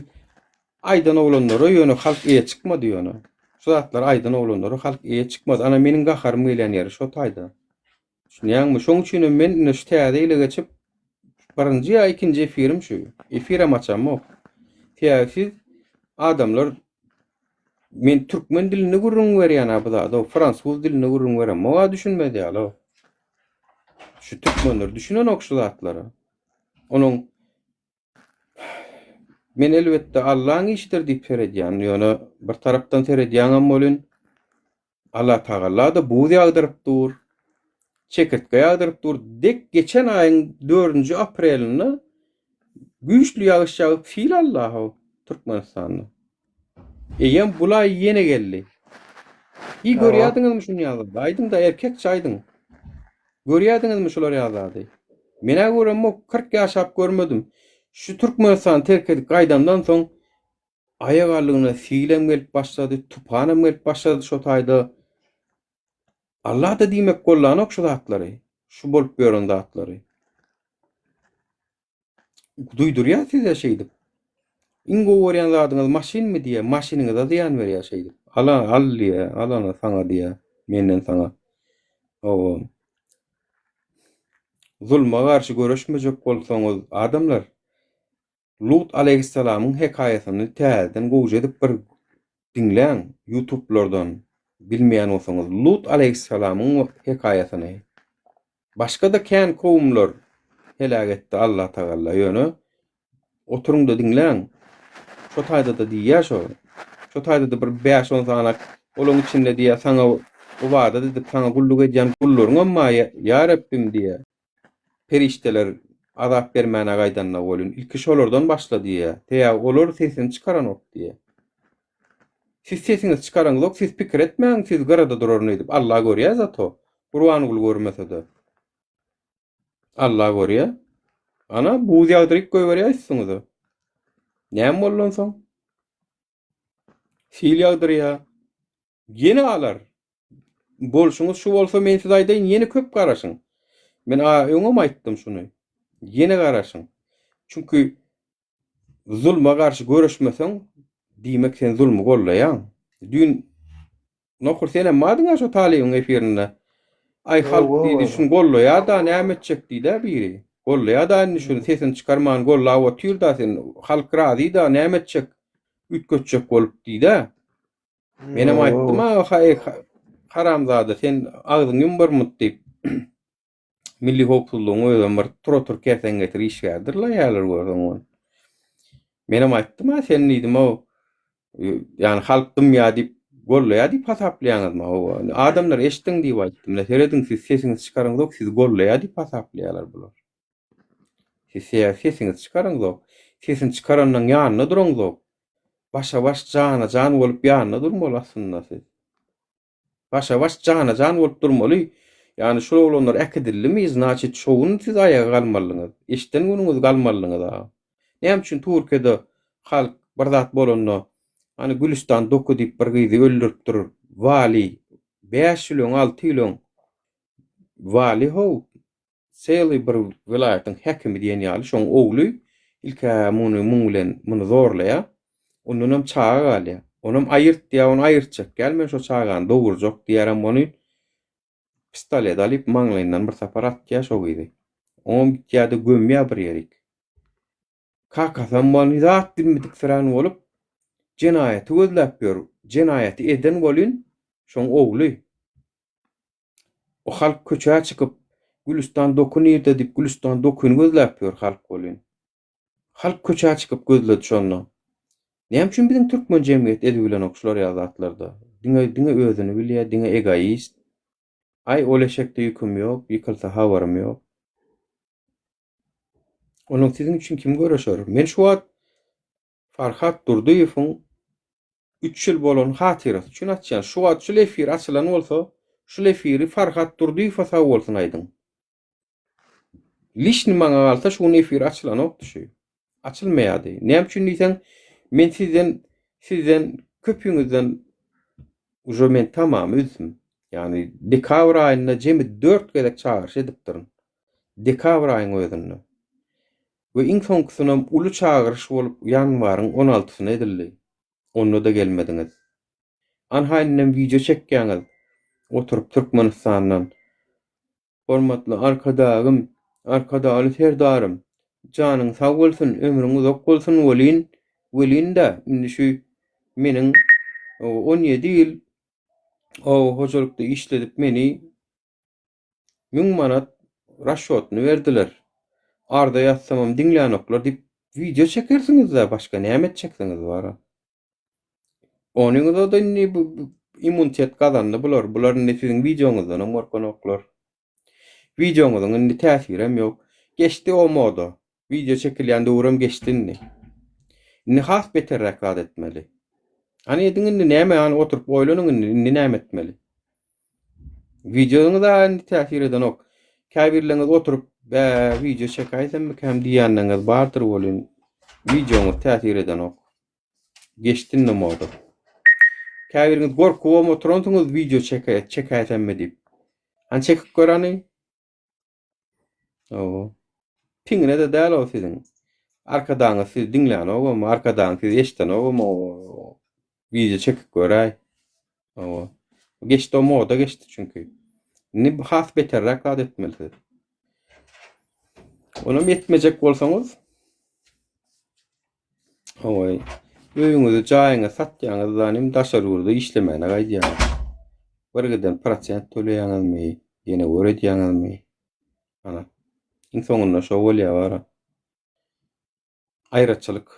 aýdan oglanlary ýöne halk eýe çykmady ýöne. Şu zatlar aýdan oglanlary halk eýe çykmady. Ana meniň gaharym gelýän ýeri şo taýda. Şuňaňmy şoň üçin men şu täze ile geçip birinji ýa ikinji efirim şu. Efiram açamok. Siz adamlar men türkmen dilini gurrun berýän abada, fransuz dilini gurrun berýän. Maga düşünmedi ýaly. Şu türkmenler düşünen ok şu zatlary. Onuň men elbetde Allahyň işdir diýip seredýän, ýöne bir tarapdan seredýän bolyn. Allah Taala da bu ýagdyrypdyr. Çekirtge ýagdyrypdyr. Dek geçen aýyň 4-nji aprelini güýçli ýagyş ýagyp fil Allahu Türkmenistanyna. Eýem bulay ýene geldi. Görýärdiňizmi şunu ýazyp? Aýdyň da erkek çaýdyň. Görýärdiňizmi şolar ýazady? Mene görem 40 ýaşap görmedim. Şu Türkmenistan terk edip gaýdandan soň aýak alygyna silem gelip başlady, tupanam gelip başlady şo taýda. Allah da diýmek bollan ok şu zatlary. Şu bolup ýören zatlary. duýdurýar size şeýdip. Iň gowurýan zadyňyz maşin mi diýe, maşiniňize ziýan berýär şeýdip. Al diýe, alana saňa diýe, menden saňa. O zulma garşy göreşmejek bolsaňyz adamlar Lut aleyhisselamyň hekaýasyny täzeden gowy edip bir dinleň YouTube'lardan bilmeýän bolsaňyz Lut aleyhisselamyň hekaýasyny. Başga da kän kowumlar helak etdi Allah Taala ýöne. Oturuň da dinleň. Şo taýda da diýýär şo. Şo taýda da bir 5-10 sanak olaň içinde diýär saňa o wada edip saňa gulluk edýän gullaryň amma ya Rabbim diýär. Perişteler azap bermäne gaýdanna bolun. Ilki şolardan başla diýär. Teýä olar sesini çykaranok diýär. Siz sesinizi çykaraňyz, siz pikir etmäň, siz garada duraryn edip Allah görýär zato. Qur'an gul görmese de. Allah görýär. Ana bu ýagdaryk goýberýärsiňiz. Näme bollan soň? Sil ýagdyrýar. Ýene alar. Bolşuňyz şu bolsa men siz aýdaýyn ýene köp garaşyň. Men öňem aýtdym şunu. Ýene garaşyň. Çünki zulma garşy göreşmeseň diýmek sen zulmy gollaýan. Dün nokur sen emmadyň şo talybyň efirinde. Ay halk diýdi şunu gollaýar da näme etjek diýdi biri. Gollaýar da şunu sesini çykarman gollaw otýur da sen halk razy da näme etjek ütkötjek bolup diýdi. Menem aýtdym haramzada sen agzyň ýumbarmyt diýip milli howpsuzlygyň özüň bir tur käsen getir işgärdirler ýalar gördiň. Menem aýtdym sen diýdim o ýani halk dümýa diýip gollaýar diýip hasaplaýaňyzmy o adamlar eşitdiň diýip aýtdym. Seredin siz sesinizi çykaraňyz, siz gollaýar diýip hasaplaýarlar bular. Siz sesinizi çykaraňyz, sesini çykarandan ýanyna duraňyz. Başa baş jana jan bolup ýanyna durmaly aslında siz. Başa baş jana jan bolup durmaly. Yani şu olanlar ekidillimi znaçy şowun siz ayağa galmalyňyz. Eşden günüňiz galmalyňyz. Näme üçin Türkiýede halk bir zat bolanno hani Gülistan doku diýip bir gyzy öldürip durur. Wali 5 ýylyň 6 ýylyň wali ho sely bir vilayatyň häkimi diýen ýaly şoň ogly ilka muny zorlaýar. Onunam çağa galýar. Onam aýyrt diýär, onu aýyrtjak. Gelmen şo çağan dogurjak diýärem ony pistolet alyp maňlaýyndan bir sapar atýar şo gyzy. Oňam gitýärde gömýär bir ýerik. Kakasam boluny zat dimdik firan bolup jenaýaty gözläp ber. Jenaýaty eden bolyn şoň ogly. O halk köçäge çykyp Gülistan dokun ýerde diýip Gülistan dokuny gözläp ber halk bolyn. Halk köçäge çykyp gözledi şonu. Näme üçin biziň türkmen jemgyýet edibilen okşular ýazatlarda? Diňe özüni bilýär, diňe egoist. Ay oleşekde ýüküm ýok, ýykylsa habarym ýok. Onuň siziň üçin kim göreşer? Men şu wagt Farhat Durduýewiň 3 ýyl bolan hatyrasy üçin atýan. Şu wagt şu efir açylan bolsa, şu efiri Farhat Durduýew asa bolsun aýdym. Lişni maňa galsa şu efir açylan okdy. Açylmaýady. Näme üçin diýsen, men sizden köpüňizden ujo men tamam üzüm. Yani dekabr aýynda jemi 4 gezek çağırış edip durun. Dekabr aýynyň özünde. We iň soňkysynam uly çağırış bolup ýanwaryň 16-syna edildi. Onda da gelmediňiz. Anhaýyndan video çekýäňiz. Oturup Türkmenistandan. Hormatly arkadaşym, arkadaşly serdarym, janyň sag bolsun, ömrüň uzak bolsun welin-de indi şu meniň 17 ýyl o hojalykda işledip meni 1000 manat raşwatny berdiler. Arda ýatsamam dinlänoklar diýip video çekersiňiz-de başga näme etjeksiňiz bara. Onuňda da bu immunitet gazandy bular. Bularyň siziň videoňyzdan morkanoklar. Videoňyzyň indi täsirem ýok. Geçdi o moda. Video çekilýän döwrem geçdinni. Indi has beterrek zat etmeli. Hani edin näme yani oturup oýlanyň indi näme etmeli. Videoňyza indi täsir eden ok. Käbirleňiz oturup video çekäýsemmi hem diýänleňiz bardyr bolyn. Videoňyz täsir eden ok. Geçdinni moda. Käbirleňiz gorkup oturansyňyz video çekäýsemmi diýip. Han çekip görany. O. Piňine de däl o siziň. arkadan siz dinleýän ogam, arkadan siz eşiten ogam o video çekip göräý. O geçdi, o moda geçdi çünkü. Ne has beterrak adet etmeli. Ona yetmejek bolsaňyz, oy, öýüňizi jaýyňa satýaňyzdan daşarurda işlemene gaýdýar. Birgiden prosent töleýäňizmi, ýene öredýäňizmi? Ana, iň soňunda şo bolýar bara. Aýratçylyk.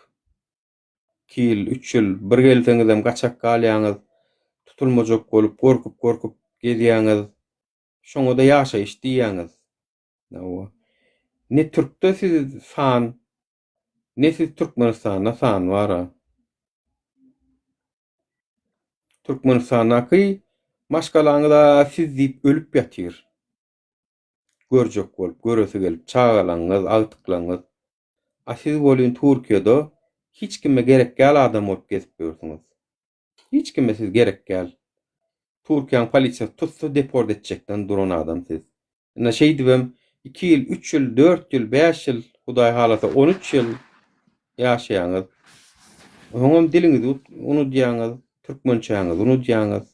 2 ýyl, 3 ýyl bir gelseňizem gaçak galýaňyz, tutulmajak bolup, gorkup gelýäňiz, şoňa da ýaşaýyş diýýäňiz. Nawa. Ne Türkde siz san, ne siz Türkmenistanda san bara. Türkmenistanaky maşgalaňyza siz diýip ölüp ýatyr. Görjek bolup, göresi gelip, çağalaňyz, agtyklaňyz. A siz bolýan Türkiýede hiç kime gerek gel adam bolup gezip ýörsiňiz. Hiç kime siz gerek gel. Türkiýanyň polisiýasy tutsa deport etjekden duran adam siz. Ina şey diýem, 2 ýyl, 3 ýyl, 4 ýyl, 5 ýyl, Hudaý halasa 13 ýyl ýaşaýaňyz. Oňam dilinizi unutýaňyz, türkmençäňizi unutýaňyz.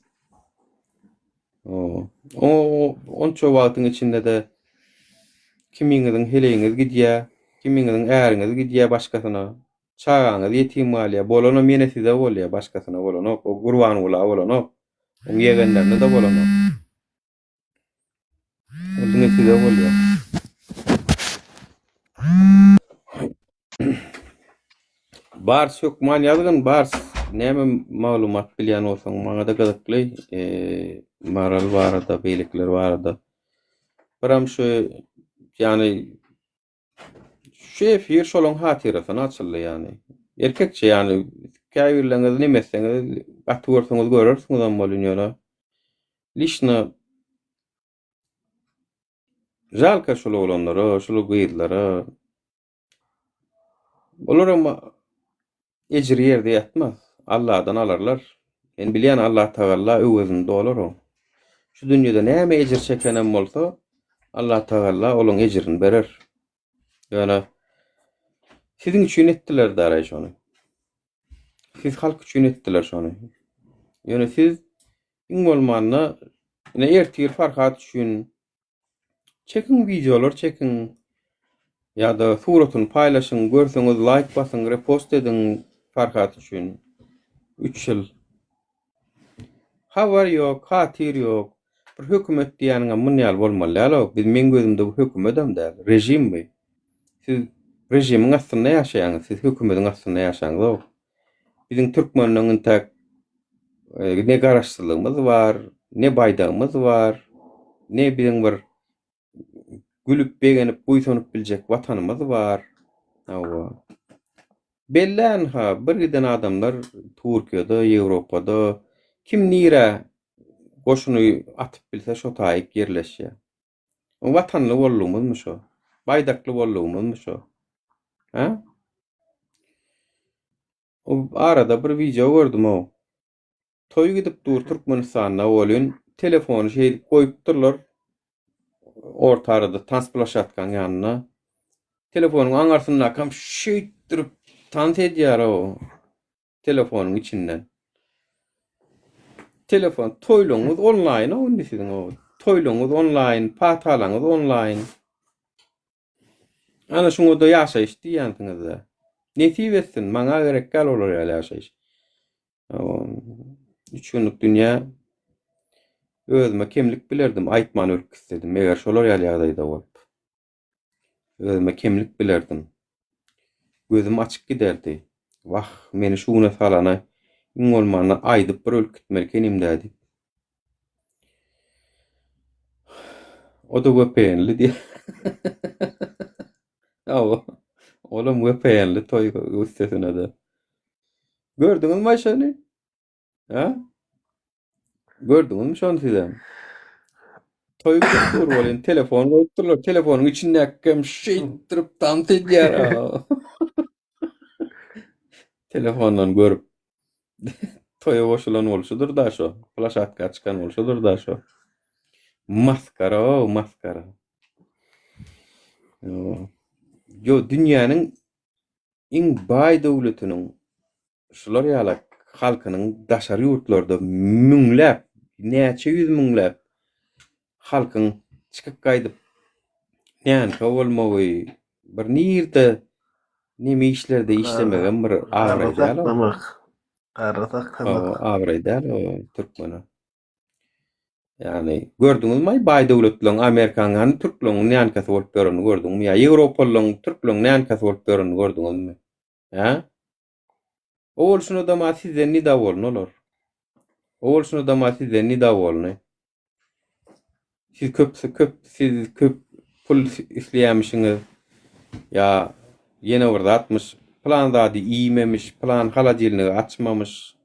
Onça wagtyň içinde de kimiňiziň heleňiz gidýär, kimiňiziň äriňiz gidýär başgasyna. Çağaňyz ýetim bolýar, bolana mene size bolýar, başgasyna bolanok, o gurban bola bolanok. Oň ýegenlerine de bolanok. Oňa size bolýar. Bar sökman ýazgyn, bar näme maglumat bilýän bolsaň maňa da gyzykly, maral barada, beýlikler barada. Biram şu, ýani şu efir şolaň hatyrasyny açyldy ýani. Erkekçe ýani käýürleňiz nimeseňiz gaty görseňiz görersiňiz am bolýar. Lişna jalka şol olanlara, şol gyýdlara. Olaram ejir ýerde ýatmaz. Allahdan alarlar. En bilýän Allah Taala öwüzinde olar o. Şu dünýede näme ejir çekenem bolsa, Allah Taala olaň ejirini berer. Ýöne siziň üçin etdiler daray şonu. Siz halk üçin etdiler şonu. Ýöne siz iň bolmanda ine ertir Farhat üçin çekin videolar çekin. Ýa-da suratyny paýlaşyň, görseňiz like basyň, repost ediň Farhat üçin. 3 ýyl. Habar ýok, hatyr ýok. Bir hökümet diýeniňe munýal bolmaly ýa-da biz men gözümde bu hökümetem däl, rejimmi. Siz rejimiň astynda ýaşaýaňyz, siz hökümetiň astynda ýaşaýaňyz. Biziň türkmenleriň tek ne garaşdyrlygymyz bar, ne baýdagymyz bar, ne biziň bir gülüp begenip buýsanyp biljek watanymyz bar. Awa. Bellen ha birgiden adamlar Türkiýede, Ýewropada kim nire goşuny atyp bilse şo taýyp yerleşýär. O watanly bollugymyzmy şo? Baýdakly bollugymyzmy şo? Ha? O arada bir video gördüm o. Toý gidip dur Türkmenistana bolýan, telefony şey goýup durlar. Orta arada tansplaş atgan ýanyna. Telefonuň aňarsyna kam şeýtirip tans edýär o. Telefonuň içinden. Telefon toýlaňyz online o nisiň o. Toýlaňyz online, patalaňyz online. Ana şoňa da ýaşaýyş diýýänsiňiz. Nesip etsin, maňa gerek gal olar ýaşaýyş. Üç günlük dünýä özüme kimlik bilerdim, aýtman ölük istedim. Eger şolar ýaly-ýagdaýda bolup. Özüme kimlik bilerdim. Gözüm açyk giderdi. Wah, meni şuna salana iň bolmanda aýdyp bir ölük gitmeli kenimdädi. O da göpeýänli diýär. Awa, olam göpeýänli toý üstesine de. Gördüňizmi aşany? Ha? Gördüňizmi şonu sizem? Toý dur bolýan, telefon goýupdurlar, telefonyň içinde äkkem şeýtirip tans edýär. Telefondan görüp toýa boşulan bolşudur da şo. Flaşatka açkan bolşudur da şo. Maskara o, maskara. Yo, dünýäniň iň baý döwletiniň şular ýaly halkynyň daşary ýurtlarda müňläp, näçe ýüz müňläp halkyň çykyp gaýdyp näme bolmagy, bir nirde nime işlerde işlemegen bir agryjal o. Garry taklamak. Agryjal o türkmeni. Yani gördüňizmi baý döwletliň Amerikanyň türklüň nänkesi bolup göreni gördüňmi? Ya Ýewropalyň türklüň nänkesi bolup göreni gördüňizmi? Ha? Ol şunu da ma sizden nida bolun olar. Ol şunu da ma sizden nida bolun. Siz köp pul isleýämişiňiz. Ya ýene bir atmış plan zady iýmemiş, plan halajylnygy açmamış.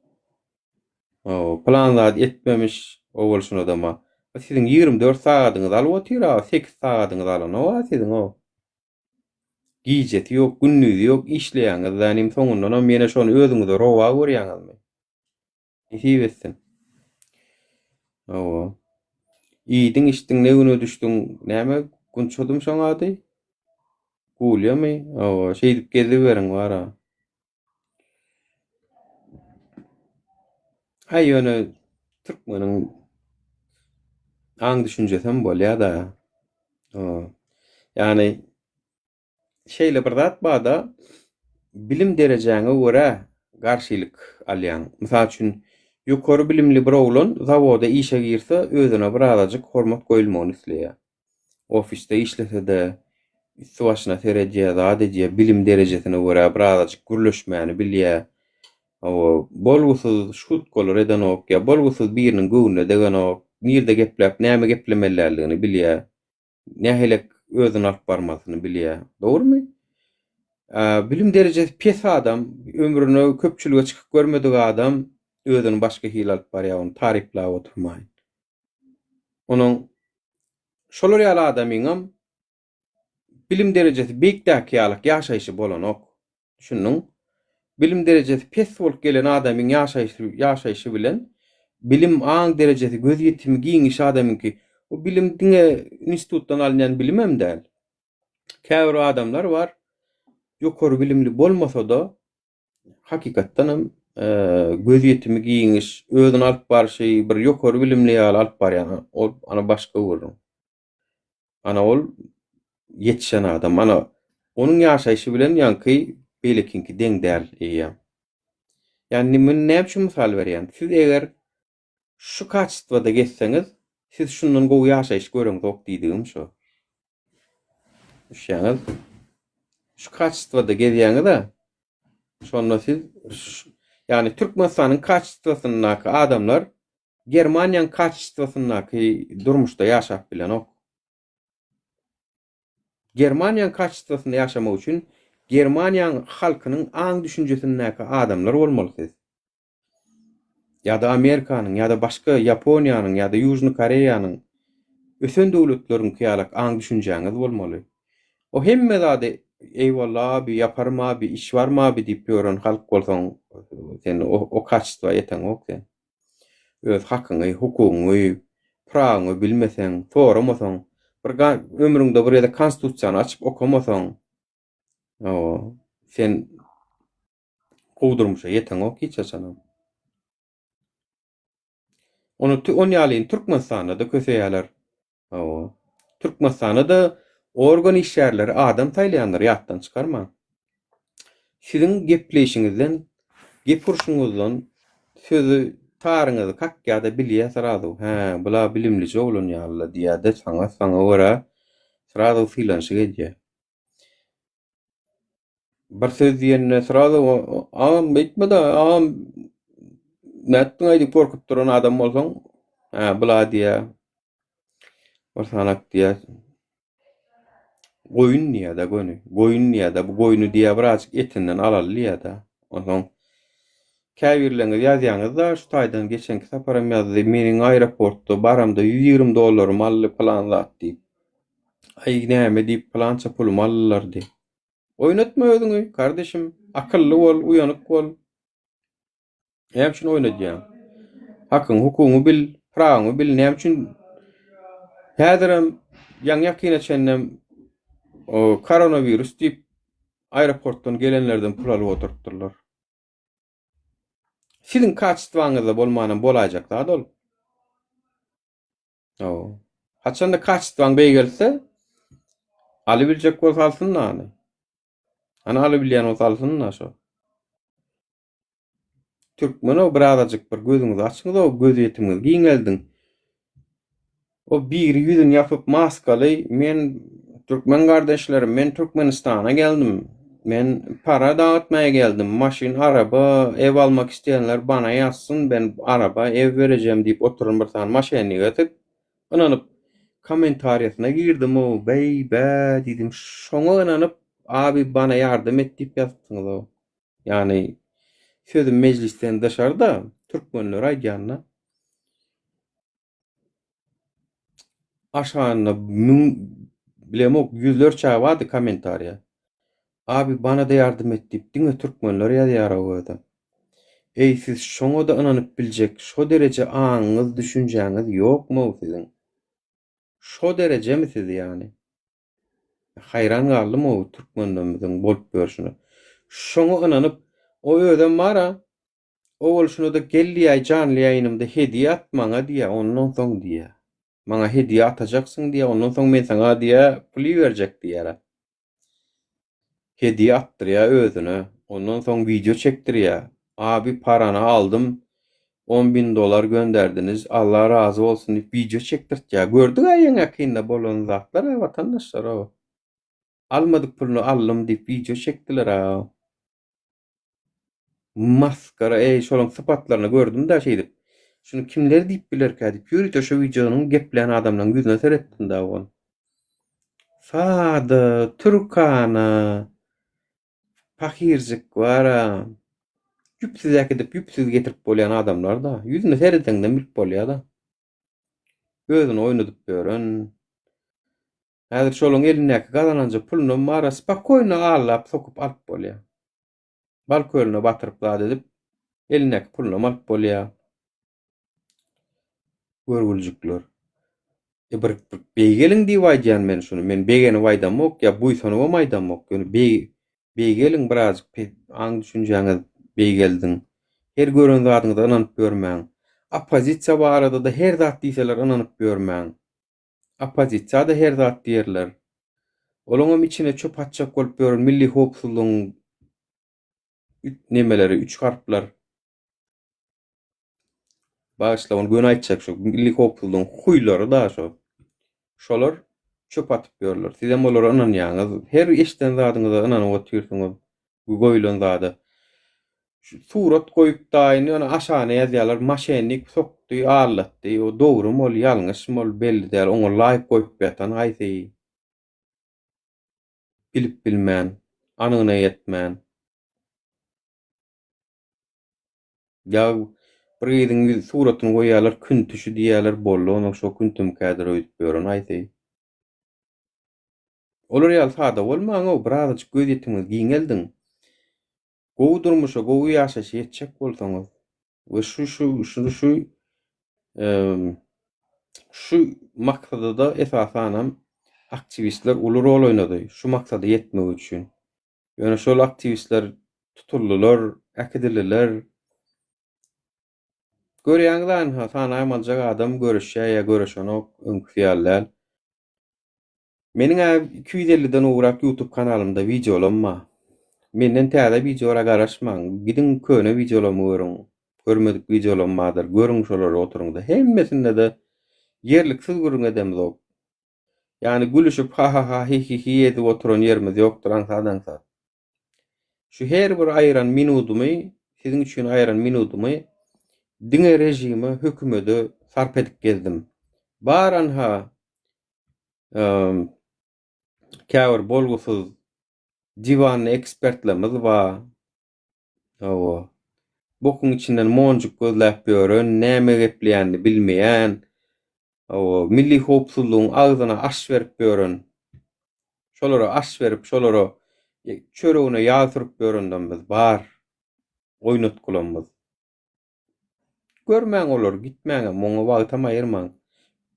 Plan zady etmemiş. Ol şunu da ma. Siziň 24 sagatyňyz alyp otyra, 8 sagatyňyz alany o siziň o. Gijet ýok, günnüz ýok, işleýäňiz, ýani soňundan mene şonu özüňize rowa görýäňizmi? Isi betsin. İýdiň işdiň negine düşdiň, näme gün çodum şoňady? Gulýamy? Şeýdip gezip beriň bara. Ýöne türkmeniň aň düşünjesem bolýar da. Ýani şeýle bir zat bada bilim derejeňe görä garşylyk alýan. Mysal üçin ýokary bilimli bir oglan zawoda işe girse özüne bir azajyk hormat goýulmagyny isleýär. Ofiste işlese de üstü başyna terejýär, adedýä bilim derejesine görä bir azajyk gürleşmäni bilýär. Bolgusyz şut golar eden ok, ya bolgusyz biriniň göwnüne degen ok, nirde gepläp näme geplemelärligini bilýär. Nähelek özüni alyp barmasyny bilýär. Dogrymy? Bilim derejesi pes adam, ömrüne köpçülüge çykyp görmedik adam özüni başga hil alyp barýar, onu tarifläp oturmaýyn. Onuň şolar ýaly adamyňam bilim derejesi beýikdäki ýalyk ýaşaýşy bolan ok. Düşünüň, bilim derejesi pes bolup gelen adamyň ýaşaýşy bilen bilim aň derejesi göz ýetimi giňiş adamynki o bilim diňe institutdan alýan bilimem däl. Käbir adamlar bar, ýokary bilimli bolmasa da hakykatdanam göz ýetimi giňiş, özüni alyp barşy bir ýokary bilimli ýaly alyp barýan, ol ana başga görüň. Ana ol yetişen adam, ana onuň ýaşaýşy bilen ýanky belekinki deň däl eýýär. Yani men näme üçin mysal berýän? Siz eger şu kaçtwada geçseňiz, siz şundan gowy ýaşaýyş göreňok diýdigim şo. Şeňiz şu kaçtwada gezýäňiz-de, şonda siz yani Türkmenistanyň kaçtwasyndaky adamlar Germaniýanyň kaçtwasyndaky durmuşda ýaşap bilen ok. Germaniýanyň kaçtwasynda ýaşamak üçin Germaniýanyň halkynyň aň düşünjesindäki adamlar bolmaly siz. Ya da Amerikanyň, ya da başga Ýaponiýanyň, ya da Ýužny Koreýanyň ösen döwletleriň ýalyk aň düşünjeňiz bolmaly. O hemme zady eýwallah abi, yaparym abi, iş barmy abi diýip ýören halk bolsaň, sen o kaçtwa ýeten ok sen. Öz hakyňy, hukugyňy, pragyňy bilmeseň, soramasaň, bir ömrüňde bir ýerde konstitusiýany açyp okamasaň, sen gowdurmuşa ýeten ok hiç açanam. Onu ýaly Türkmenistanda da köseýärler. Türkmenistanda da organ işgärleri adam taýlanlar ýatdan çykarma. Siziň gepleşiňizden, gepurşuňyzdan sözü taryňyzy kakýada bilýär sırady. Bula bilimli oglan ýaly diýäde saňa görä sırady filanşy edýär. Bir söz diýende sırady bitmedi, nätdiň aýdyp korkup duran adam bolsaň, bula diýär. Orsanak diýär. Goýun ýa-da göni. Goýun ýa-da bu goýuny diýär birazjyk etinden alaly ýa-da. Ondan käbirleňiz ýazýaňyzda şu taýdan geçenki saparam ýazdy. Meniň aeroportda baramda $120 alyp plan zat diýip. Ay näme diýip plança pulum aldylar diýip. Oýnatma özüňi kardeşim, akylly bol, uýanyk bol. Näme üçin oýnadýan? Hakyň, hukugyny bil, pragyny bil, näme üçin häziram ýaňy ýakyna çennem o koronavirus diýip aeroportdan gelenlerden pul alyp oturtdurlar. Sizin kaçtwaňyzda bolmanan bolajak da dol. O. Haçanda kaçtwaň beýgelse, alybiljek bolsa alsyn any. Ana alybilýän bolsa alsyn şo. Türkmen o birazajyk bir gözüňizi açyňyz, o göz ýetimiňiz giňeldiň. O bir ýüzüni ýapyp maskaly, men türkmen gardaşlarym, men Türkmenistana geldim. Men para dağıtmaya geldim. Maşin, araba, ev almak isteyenler bana yazsın. Ben araba, ev vereceğim deyip oturun bir tane maşini götürüp ınanıp komentariyasına girdim. O bey be dedim. Şoňa ınanıp abi bana yardım et deyip yazsınız o. Yani sözüm meclisten dışarıda Türkmenler aýdýanna aşağına bilemok yüzlerçe vardı komentariya. Abi bana da yardım et deyip diňe Türkmenler ýazýar. Ey siz şoňa da ynanyp biljek, şo derece aňyňyz, düşünjäňiz ýokmu sizin? Şo derece mi siz yani? Hayran galdym o türkmenlerimiziň bolup görüşüne. Şoňa ynanyp o ödem bara, o bolşuny da gelýär canly ýaýnymda hediýe atmaňa diýe, ondan soň diýe. Maňa hediýe atajaksın diýe, ondan soň men saňa diýe pul berjek diýer. Hediýe attyrýar özüne, ondan soň video çekdirýär. Abi paranı aldım, $10.000 gönderdiniz, Allah razı olsun deyip video çekdirtýär. Gördük aýyň akynda bolan zatlar watandaşlar o. Almadyk pulunu allym deyip video çekdiler. Maskara şolaň sypatlaryny gördüm da şey dip. Şunu kimler diýip bilerkä diýip ýürüýte şo videonyň geplerini adamlaryň ýüzüne seretdim da gon. Sady, Türkana, fakirjik bara. Yüpsiz edip yüpsiz getirip bolýan adamlar da ýüzüne seretenden bilip bolýar da. Gözüni oynadyp görün. Häzir şolaň elinäki gazananja puluny mara spakoyna allap sokup alyp bolýar. Balkölüne batyryp zat edip elinäki puluny alyp bolýar. Görgüljükler. Bir beýgeliň diýip aýdýan men şunu. Men beýgeni waýdamok ýa buýsanyp maýdamok. Ýöne beýgeliň birazjyk aň düşünjäňiz beýgeldiň. Her gören zatyňyza ynanyp görmäň. Opozisiýa barada da her zat diýseler ynanyp görmäň. Opozisiýa da her zat diýerler. Olaňam içine çöp atjak bolup görün milli howpsuzlygyň nemeleri, üç harplar. Başlawan gün aýtjak şo milli howpsuzlygyň huýlary da şo. Şolar çöp atyp görürler. Sizem olara ynanýaňyz, her eşden zadyňyza ynanyp oturýarsyňyz. Bu goýulan zady. Surat koyup da ýa-ni aşaňa ýazýarlar, maşennik sokdy, ağırlatdy. O dogry mol, ýalňyş mol belli däl. Oňa laýyk koyup ýatan aýsy. Bilip bilmän, anyna ýetmän. Ya bir ýylyň suratyny goýýarlar, gün tüşi diýýärler bolly, onuň şo gün tüm kädir öýdüp görün aýsy. Olar ýaly sada bolmaň, o birazjyk göz ýetimiňiz giňeldiň. Gowy durmuşa, gowy ýaşaşy ýetjek bolsaňyz we şu maksada da esasanam aktivistler uly rol oýnady. Şu maksada ýetmek üçin. Ýöne şol aktivistler tutuldylar, äkidildiler. Görýäňizler ha sana aýmaljak adam görüşýär ýa görüşenok öňküýärler. Meniň 250-den uğrak YouTube kanalymda videolarym bar. Menden täze videolara garaşmaň. Gidin köne videolamy görüň. Görmedik videolarym bardyr. Görüň şolary oturuňda. Hemmesinde de yerliksiz görüň edem zok. Yani gülüşüp ha ha ha hi hi hi edip oturan yerimiz ýokdur ansadan. Şu her bir aýran minutumy, sizin üçin aýran minutumy diňe rejimi, hökümeti sarp edip gezdim. Baran ha käwir bolgusuz diwan ekspertlerimiz bar. Owa. Bokun içinden monjuk gözläp görün, näme gepleýänini bilmeýän. Owa, milli howpsuzlygyň agzyna aş berip görün. Şolara aş berip, şolara çöregine ýağ sürüp göründümiz bar. Oýnatgulymyz. Görmäň olar, gitmäň, moňa wagtam aýyrmaň.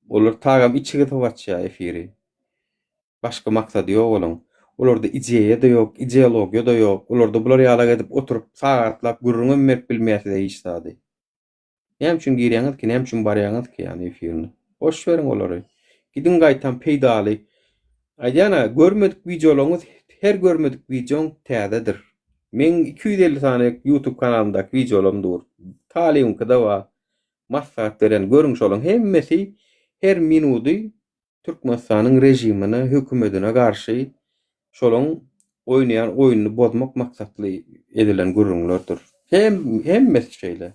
Olar tagam içige togatýar efiri. Başga maksady ýok olaň. Olarda ideýa da ýok, ideologiýa da ýok. Olarda bular ýala gedip oturup sagatlap gürrüňe merk bilmeýärdi hiç zady. Näme üçin girýäňiz ki, näme üçin barýaňyz ki ýani efirini? Boş beriň olary. Gidin gaýtan peýdaly. Aýdana görmedik videolaryňyz, her görmedik videoň täzedir. Men 250 tane YouTube kanalymdaky videolarym dur. Talyňky da bar. Maslahat beren görüň şolaň hemmesi her minuty Türkmenistanyň rejimine, hökümetine garşy şolaň oýnaýan oýuny bozmak maksatly edilen gürrüňlerdir. Hemmesi şeýle.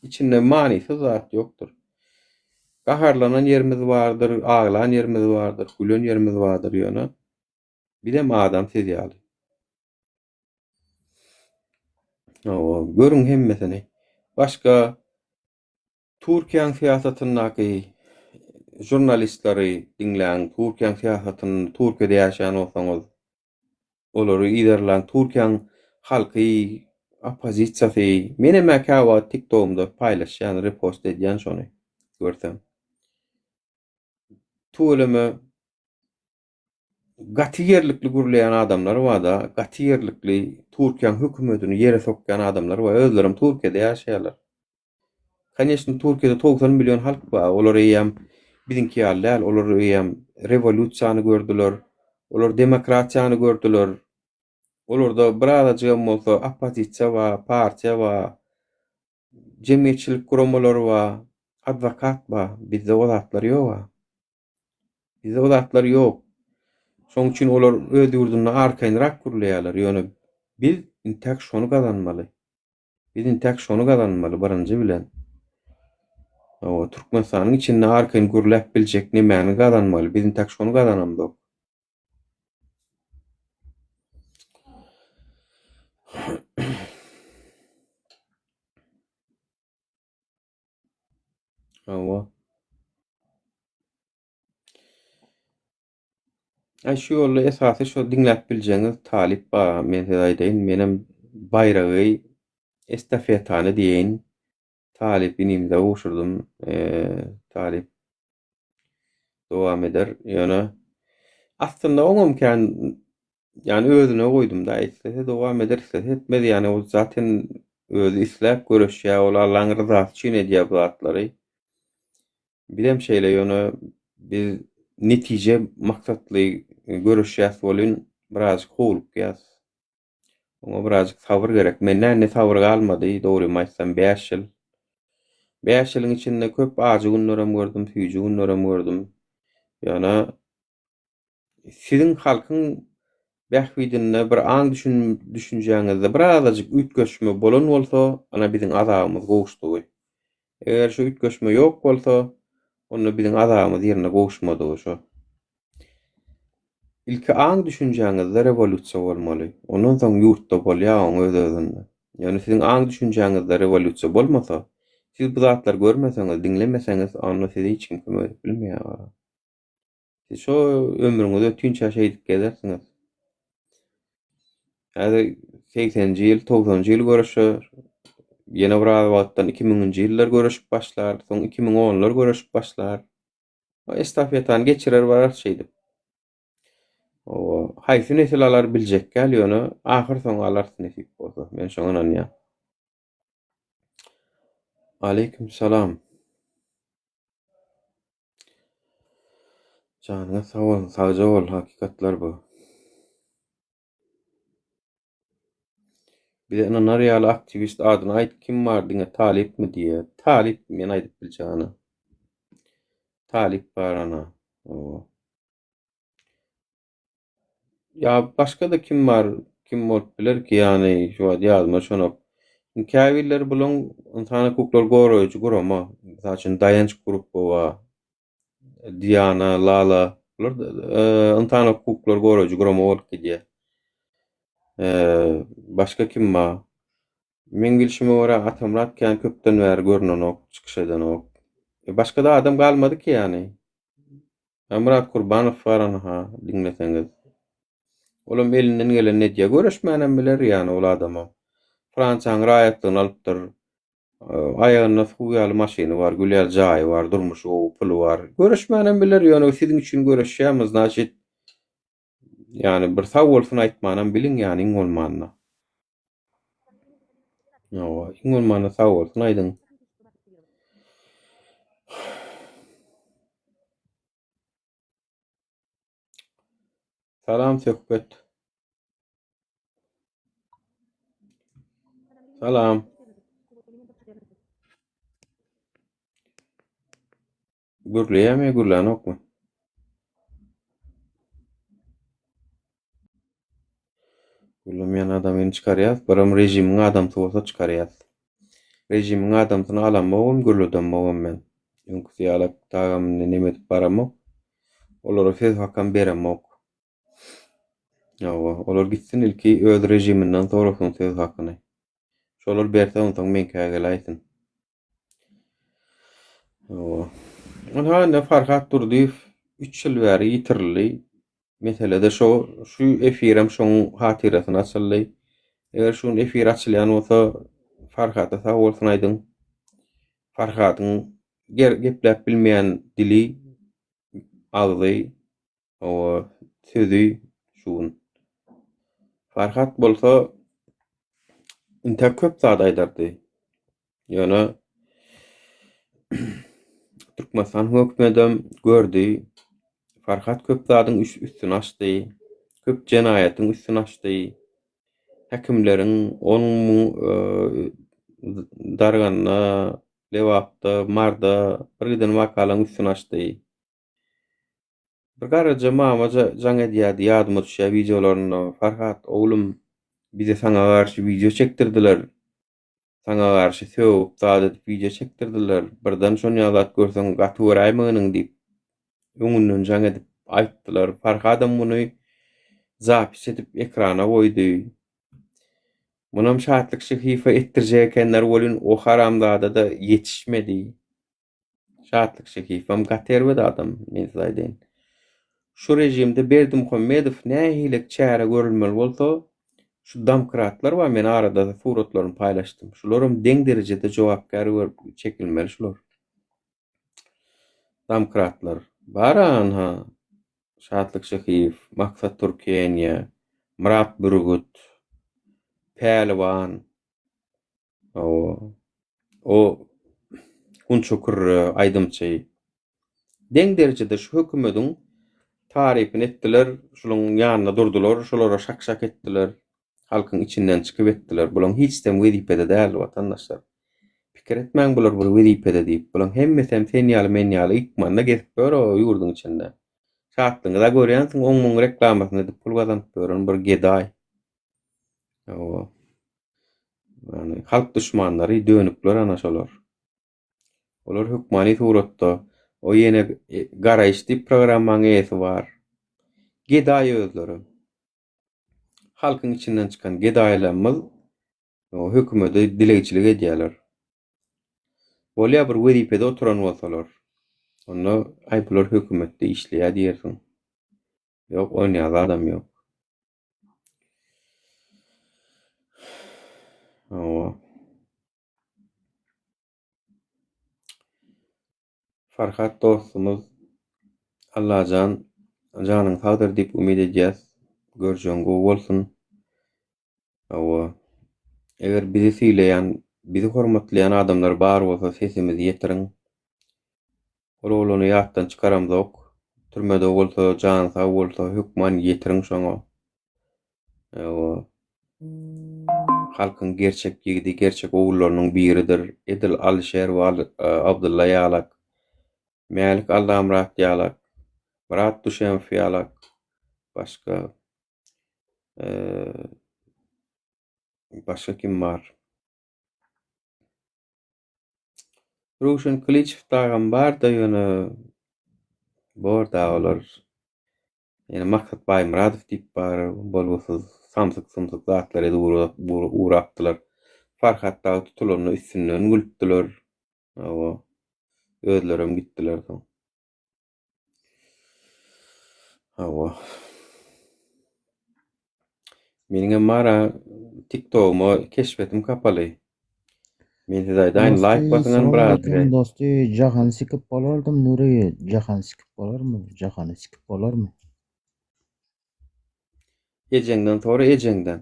İçinde manysy zat ýokdur. Gaharlanan yerimiz bardyr, aglan yerimiz bardyr, gülen yerimiz bardyr ýöne. Bir de adam seziýaly. Görüň hemmesini. Başga Türkiýanyň siýasatyndaky jurnalistleri dinläň, Türkiýanyň siýasatyny Türkiýede ýaşaýan bolsaňyz, olary iderläň Türkiýanyň halky, opozisiýasy, mene mäkäwa TikTok'umda paýlaşýan, repost edýän şonu görsem. Tuğlemy gaty yerlikli gürleýän adamlar bar da, gaty yerlikli Türkiýanyň hökümetini ýere sokýan adamlar bar. Özlerim Türkiýede ýaşaýarlar. Kanyşny Türkiýede 90 million halk bar. Olar eýem biziňki ýaly, olar eýem rewolýusiýany gördüler, olar demokratiýany gördüler. Olarda birazajygam bolsa opozisiýa bar, partiýa bar, jemgyýetçilik guramalary bar, adwokat bar. Bizde o zatlar ýok. Bizde o zatlar ýok. Şoň üçin olar öz ýurduna arkaýynrak gürleýärler. Ýöne biz intäk şonu gazanmaly. Biz intäk şonu gazanmaly barynjy bilen. Türkmenistanyň içinde arkaýyn gürläp biljek nämäni gazanmaly. Biz intäk şonu gazanamdyk. Şu ýolla esasy şu diňläp biljeňiz Talip bar. Men size aýdaýyn, menem bayragy estafetany diýen Talip inimde uşurdum. Talip dowam eder. Ýöne aslında oňam kän ýani özüne goýdum da eslese dowam eder, eslese etmedi. Ýani o zaten özü isläp göreşýär, ol Allahyň rızasy üçin edýär bu zatlary. Bilem şeýle ýöne biz netije maksatly görüşýäs bolyn biraz howlup ýaz. Oňa biraz sabır gerek. Menden ne sabır galmady, dogry aýtsam 5 ýyl. 5 ýylyň içinde köp ajy günlerem gördüm, süýji günlerem gördüm. Ýöne sizin halkyň bähwidinde bir aň düşünjeňizde birazajyk ütgeşme bolan bolsa, ana biziň azabymyz gowuşdy. Eger şu ütgeşme ýok bolsa, onda biziň azabymyz ýerine gowuşmady şo. İlki aň düşünjeňizde rewolýusiýa bolmaly. Ondan soň ýurtda bolýar öz-özünde. Ýani siziň aň düşünjeňizde rewolýusiýa bolmasa, siz bu zatlar görmeseňiz, dinlemeseňiz, onda sizi hiç kim kömek bilmeýär. Siz şo ömrüňizi ötünçe şeýdip gezersiňiz. Häzir 80-nji ýyl, 90-njy ýyl görüşür. Ýene biraz wagtdan 2000-nji ýyllar görüşüp başlar, soň 2010'lar görüşüp başlar. O estafetany geçirer barar şeýdip. Haýsy nesil alar biljek gäl ýöne ahyr soň alar nesip bolsa. Men şoňa inanýar. Aleyküm salam. Janyňa sag bol, sagja bol, hakykatlar bu. Bir de ananar ýaly aktivist adyny aýt, kim bar diňe Talip mi diýe? Talip men aýdyp biljäni. Talip bar ana. Ya başka da kim var? Kim bolup biler ki ýani şu ýazma şonu. Käwiller bulan insany hukuklar goraýjy gurama. Mysal üçin dayanç grupu bar. Diana, Lala, bular insany hukuklar goraýjy gurama bolup gidýär. Başka kim bar? Men bilişime görä Atamrat kän köpden bäri görnenok, çykyş edenok. Başka da adam galmady ki ýani. Murat Kurbanow bar ana, dinleseňiz. Olam elinden gelen nedýe görüşmänem biler ýani ol adama. Fransaň raýatlygyny alypdyr. Aýagyna suwýaly maşyny bar, güler jaýy bar, durmuşy, puly bar. Görüşmänem biler ýani siziň üçin görüşýärmiz, näçe Yani bir sag bolsun aýtmanam biliň ýani iň bolmanyna. Ýa, iň bolmanyna sag bolsun aýdyň. Salam söhbet. Salam. Gürleýärmi, gürlänokmy? Gürlemeýän adam ýene çykarýar, biram rejimiň adamsy bolsa çykarýar. Rejimiň adamsyny alanmagam, gürledänmegem men. Ýönküsi ýalap tagam neme edip baramok. Olara söz hakam beremok. Ýa, olar gitsin ilki öz rejiminden sorasyň söz hakyny. Şolar berse onsoň men kägel aýsyn. Ona ne Farhat Durdiýew 3 ýyl bäri ýitirildi. Meselede şu efiram şoň hatyrasyny açyldy. Eger şu efir açylýan bolsa Farhata sag bolsun aýdyň. Farhatyň gepläp bilmeýän dili, agzy, sözi şuň. Farhat bolsa inta köp zat aýdardy. Ýöne Türkmenistan hökümedem gördi. Farhat köp zadyň üstüne açdy. Köp jenaýatyň üstüne açdy. Häkimleriň onun darganda, lewapda, marda bir giden wakalaň üstüne açdy. Bir garaja mamaja jaňa diýadi ýadyma düşýär videolaryny. Farhat oglum bize saňa garşy video çekdirdiler. Saňa garşy söwüp zat edip video çekdirdiler. Birden şonu ýazat görseň gatyraýmagynyň diýip öňünden jaň edip aýtdylar. Farhadam muny zapis edip ekrana goýdy. Munam şahatlyk şehife etdirjekenler bolun o haramzada da yetişmedi. Şahatlyk şehifem gaterwedi adam men zaýdyn. Şu rejimde Berdimuhammedow nähilek çäre görülmeli bolsa, şu demokratlar wa men arada suratlaryny paýlaşdym. Şularyň deň derejede jogapkar çekilmeli şular. Demokratlar baran ha. Şahatlyk şehif, Maksat Türkiýe, Murat Bürgut, Pehliwan, o Hunçukur aýdymçy. Deň derejede şu hökümetiň tarifini etdiler, şularyň ýanyna durdular, şolara şak etdiler. Halkyň içinden çykyp etdiler. Bulaň hiç de wedipede däl watandaşlar. Pikir etmäň bular bir wedipede diýip. Bulaň hemmesi hem sen ýaly men ýaly ikmanda gezip bör o ýurdun içinde. Şatlyňy da görýänsiň, oň reklamasyny edip pul gazanyp bören bir geday. Yani halk düşmanlary dönükler ana şolar. Olar hökmani suratda o ýene garaýşdy programmaň eýesi bar. Geday özleri. Halkyň içinden çykan gedaýlarymyz o hökümete dilegiçilik edýärler. Bolýa bir wezipede oturan bolsalar, onda aýpylar hökümetde işleýär diýersiň. Ýok, oýnaýan adam ýok. Farhat dostumuz Allahan janyň sagdyr diýip umyt edýäs. Görjüňge bolsun. Eger bizi süýleýän, bizi hormatlaýan adamlar bar bolsa sesimizi ýetiriň. Olany ýatdan çykaramzok. Türmede bolsa, jany sag bolsa hökman ýetiriň şoňa. Halkyň gerçekligidi, gerçek ogullarynyň biridir. Edil Alşer we Abdulla Ýalak. Mälik Allamrat Ýalak. Murat Duşeňow ýalak. Başga kim bar? Ruşen Kılıçev dagam bar da ýöne borda olar. Ýene Maksat Baýmuradow diýip bar, bolbosy samsyk zatlar edi uğrapdylar. Farhat da tutulanyny üstünden gülpdiler. Özlerim gitdiler. Meniň mara TikTok'uma keşfetim kapaly. Men size like basyňan birazdır. Dostu jahan sikip bolardym Nuri, jahan sikip bolarmy? Jahany sikip bolarmy? Ejeňden sonra ejeňden.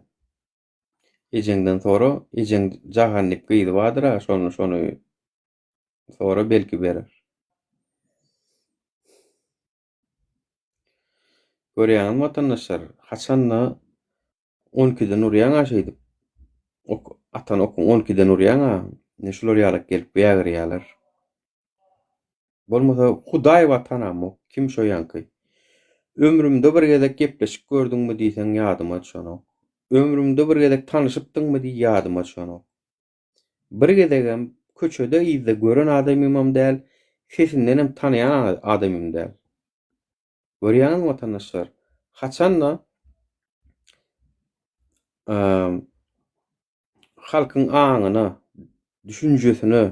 Ejeňden sonra ejeň jahanyp gyýdy badyra, şonu sonra belki berer. Görýäňiz watandaşlar, haçanla 12-den urýan aşaýdyp, atan okun 12-den urýan ne şular ýalyp gelip bägirýärler. Bolmasa Hudaý watanam ok, kim şo ýanky? Ömrümde bir gezek gepleşip gördüňmi diýseň ýadyma düşenok. Ömrümde bir gezek tanışypdyňmy diýip ýadyma düşenok. Bir gezegem köçede ýyzda gören adamymam däl, sesinden tanıyan adamym däl. Görýäňizmi watandaşlar? Haçanla halkyň aňyna, düşünjesine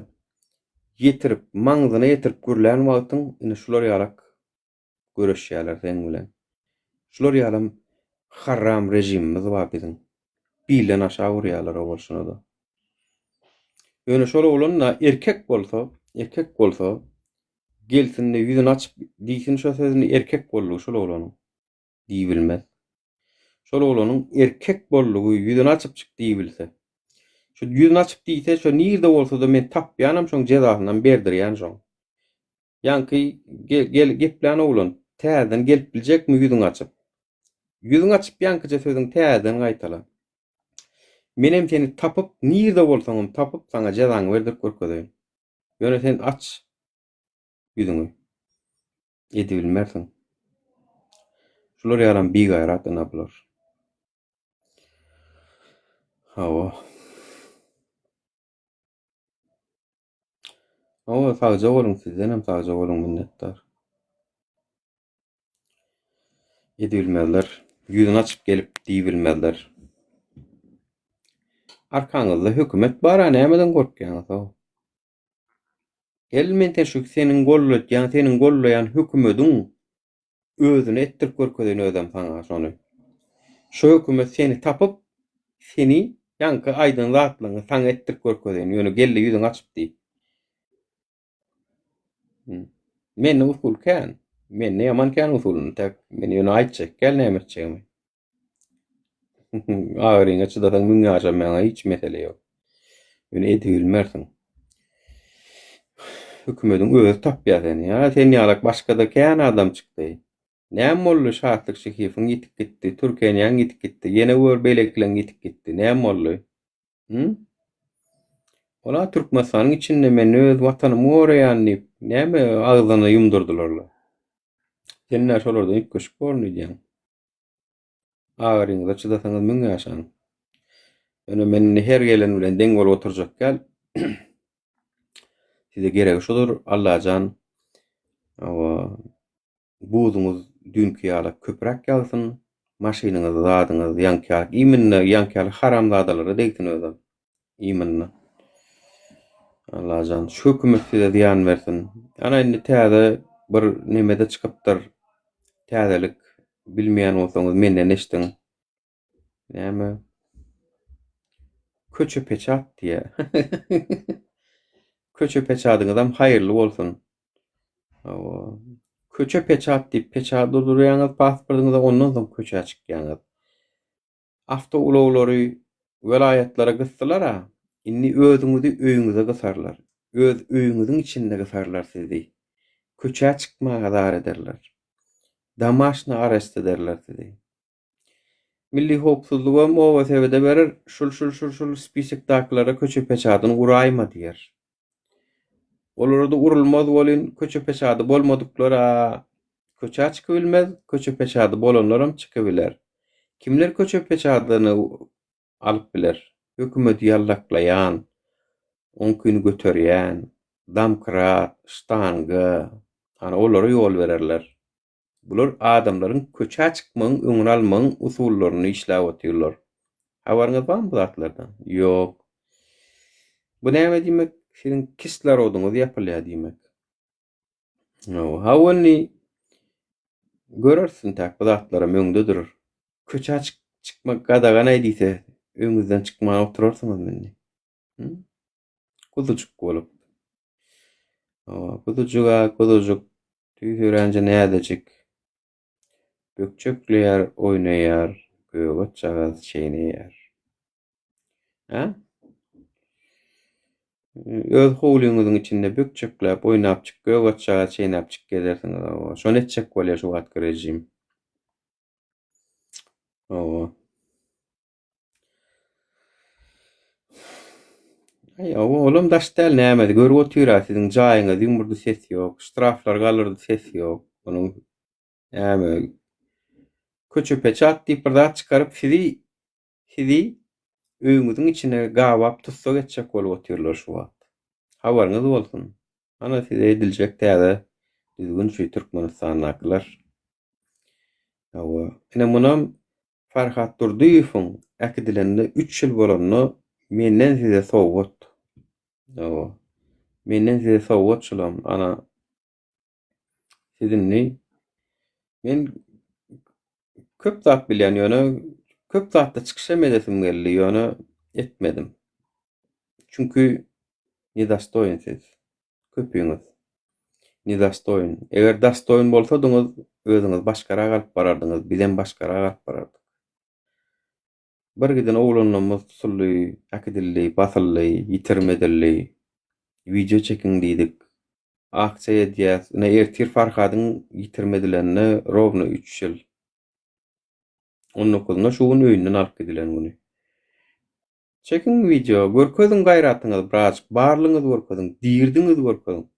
ýetirip, maňzyna ýetirip görlän wagtyň ine şular ýalak göreşýärler sen bilen. Şular ýalym harram rejimimiz bar biziň. Bilen aşa urýarlar o bolşuna da. Ýöne şol oglanda erkek bolsa gelsin-de ýüzüni açyp diýsin şo sözüni erkek bollugy şol oglanyň diýi bilmez. Şol oglanyň erkek bollugy ýüzüni açyp çyk diýi bilse. Şu ýüzüni açyp diýse, şo nirde bolsa da men tapýanam şoň jezasyndan berdirýän şoň. Ýanky gepläni oglan, täzeden gelip biljekmi ýüzüni açyp? Ýüzüni açyp ýankyja sözüň täzeden gaýtala. Menem seni tapıp, nirde bolsaňam tapıp sana jezany berdirip görkezýän. Ýöne sen aç ýüzüňi. Edi bilmersiň. Şular ýaram bigaýrat analar. Hawa. Hawa sagja bolun sizden sagja bolun minnetdar. Edi bilmezler. Ýüzüni açyp gelip diýi bilmezler. Arkaňyzda hökümet bara nämeden gorkýaňyz? Elmente şu senin gollayan hökümetiň özüne ettirip görkezýän özem saňa şonu. Şu hökümet seni tapyp, seni ýanky aýdyn zatlygyny saňa ettirip görkezýän. Ýöne gelle ýüzüň açyp diýip. Menne usul kän. Menne ýaman kän usulun tek. Meni ýöne aýtjak gel näme etjegmi. Agryňa çydasaň müňe aşa meňe hiç mesele ýok. Ýöne edi bilmersiň. Hökümetiň özü tapýar seni. Ya sen ýalak başga da kän adam çykdy. Näme boldy şahatlyk şehifiň gitip gitdi, Türkiýeň gitip gitdi, ýene wör beýlekleň gitip gitdi. Näme boldy? Ola Türkmenistanyň içinde men öz watanymy goraýan diýip näme agzyny ýumdurdylar. Sen näme şolardan ip köşüp görnüýdin? Agryňyza çydasaňyz müňe aşan. Ýöne men her gelen bilen deň bolup oturjak gel. Size gerek şodur, Allahan buğduňyz dünkü ýaly köprek ýalsyn, maşynyňyz, zadyňyz ýankyýaly, ýankyýaly haramzadalary degsin özüm. Imanna. Allahan şu hökümet size ziýan bersin. Ana indi täze bir nemede çykypdyr. Täzelik bilmeýän bolsaňyz menden eşdiň. Näme? Köçe peçat diýe. Köçe peçadyňyzam haýyrly bolsun. Köçe peçat diýip peçat durdurýaňyz pasportyňyza ondan soň köçe açykýaňyz. Awto ulawlary welaýatlara gysdylar ha. Inni özüňizi öýüňize gysarlar. Öz öýüňiziň içinde gysarlar sizi. Köçe çykmaga dar ederler. Damaşna arest ederler sizi. Milli howpsuzlugam o sebede berer, şul spisekdaklara köçe peçadyny guraýma diýer. Olarda urulmaz bolyn, köçe peçady bolmadyklara köçe açyk bilmez, köçe peçady bolanlaram çykybiler. Kimler köçe peçadyny alyp biler? Hökümet ýallaklaýan, onkyny göterýän, damkrat, ştanga, ana olary ýol bererler. Bular adamlaryň köçe çykmagyň öňüni almagyň usullaryny işläp otyrlar. Habaryňyz barmy bu zatlardan? Ýok. Bu näme diýmek? Senin kislerodyňyz ýapylýar diýmek. Hawany görersin tak bu zatlara öňde durur. Köçe çykmak gadagan aýdysa, öňüzden çykmagy oturarsyňyz mende. Kuzucuk bolup. Kuzucuk tüýüränje nädejik. Bökçekleýär, oýnaýar, göwet çagaz çeýneýär. Ha? Öz howluňyzyň içinde bükçekläp, oýnapçyk, göwet çagaz çeýnäpçyk gezersiňiz. Şonu etjek bolýar şu wagtky rejim. Owa. Oğlum daş däl näme görüp oturýarsyň jaýyňyz ýumurdy ses ýok, ştraflar galyrdy ses ýok. Onuň näme köçepe çat diýip bir zat çykaryp sizi öýüňiziň içine gabap tutsa geçjek bolup oturýarlar şu wagt. Habaryňyz bolsun. Ana size ediljek täze düzgün şu Türkmenistanyňdakylar. Owa. Ene munam Farhat Durdyýowyň äkidilende 3 ýyl bolany menden size sowgat. Owa. Menden size sowgat şulam. Ana sizinni men köp zat bilýän ýöne köp zatda çykyş edesim geldi ýöne etmedim. Çünkü nidastoýyn siz. Köpüňiz. Nidastoýyn. Eger dastoýyn bolsadyňyz özüňiz başgara galyp barardyňyz, bilen başgara galyp barardyk. Bir giden oğlanymyz sully, akdilli, basylly, ýitirmedilli, video çekin diýdik. Akçaýa diýäs, ne ertir Farhadyň ýitirmedilerini rovna 3 ýyl. 19-na şuň öýünden alyp gidilen güni. Çekin video, görkezin gaýratyňyz biraz, barlygyňyz görkezin, diýirdiňiz görkezin.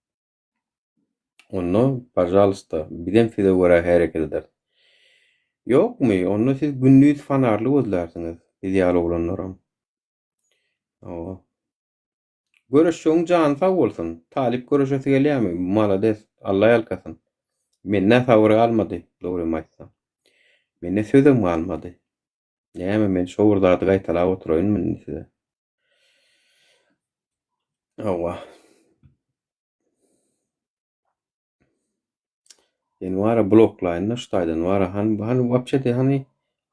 Onu, pajalsta, bidem fide göre hereket eder. Ýokmy? Onu siz günnüz fanarly gözlärsiňiz, ideal oglanlaram. Owa. Görüşüň jan sag bolsun. Talip görüşesi gelýärmi? Malades, Allah ýalkasyn. Menne sawry almady, dogry aýtsam. Menne sözüm almady. Näme men şo wurdaty gaýtalap oturaýyn men size. Owa. En wara bloklayna ştaýdan wara han wapçete hani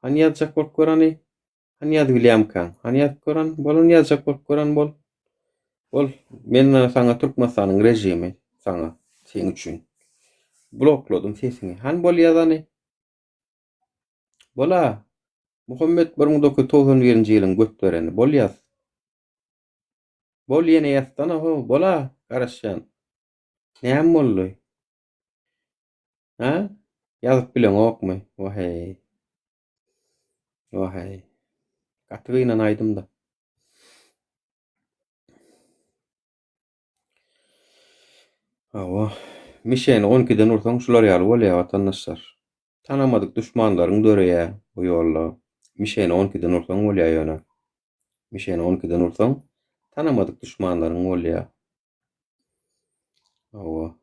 ýazjak bolup görani. Han ýazyp bilýärmikäň? Han ýazyp gören, bolan ýazjak bolup gören bol. Bol men saňa Türkmenistanyň rejimi saňa sen üçin. Blokladym sesini. Han bol ýazany. Bola. Muhammed 1991-nji ýylyň götbereni bol ýaz. Bol ýene ýazsana ho, bola garaşýan. Näme boldy? Ha? Ýazyp bilen okmy? Wahy. Wahy. Gatygyna aýdym da. Awa, mişeni 12-den ursaň şular ýaly bolýar watandaşlar. Tanamadyk düşmanlaryň döreýä bu ýolla. Mişeni 12-den ursaň bolýar ýöne. Mişeni 12-den ursaň tanamadyk düşmanlaryň bolýar. Awa.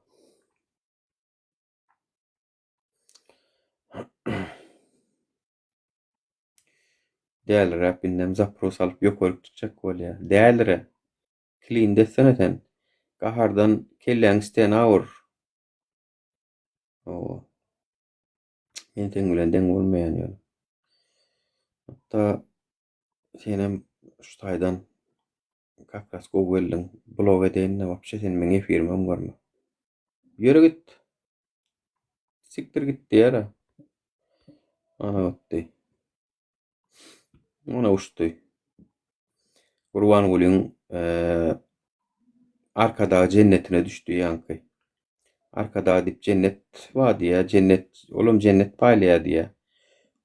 Dälre bindem zapros alyp ýokaryp tutjak bolýar. Dälre. Klin desseneten. Gahardan kelläň isten awur. Owa. Men teňbilen deň bolmaýan ýöl. Hatta senem ştaýdan Kafkas Google'den blog edenine wapşe sen meňe firmam barmy? Ýöre git. Siktir git diýär. Ana gitdi. Ona uçdy. Gurban bolyň arkada cennetine düşdi ýanky. Arkada dip cennet wadiýa, cennet, olum cennet paýlaýa diýä.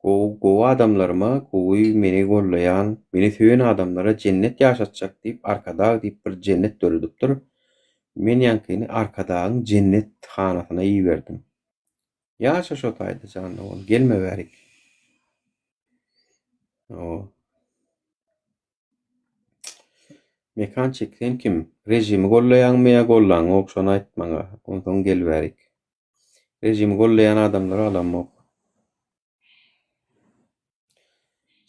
Gowy adamlaryma, gowy meni gollaýan, meni söýen adamlara cennet ýaşatjak diýip arkada diýip bir cennet döredipdir. Men ýankyny arkadaň cennet hanasyna ýiberdim. Ýaşa şo taýda janda ol, gelme berik. O. Mekan çeksen kim? Rejimi gollaýanmy ýa gollan okşany aýtmaňa. Ondan gel berik. Rejimi gollaýan adamlara alamok.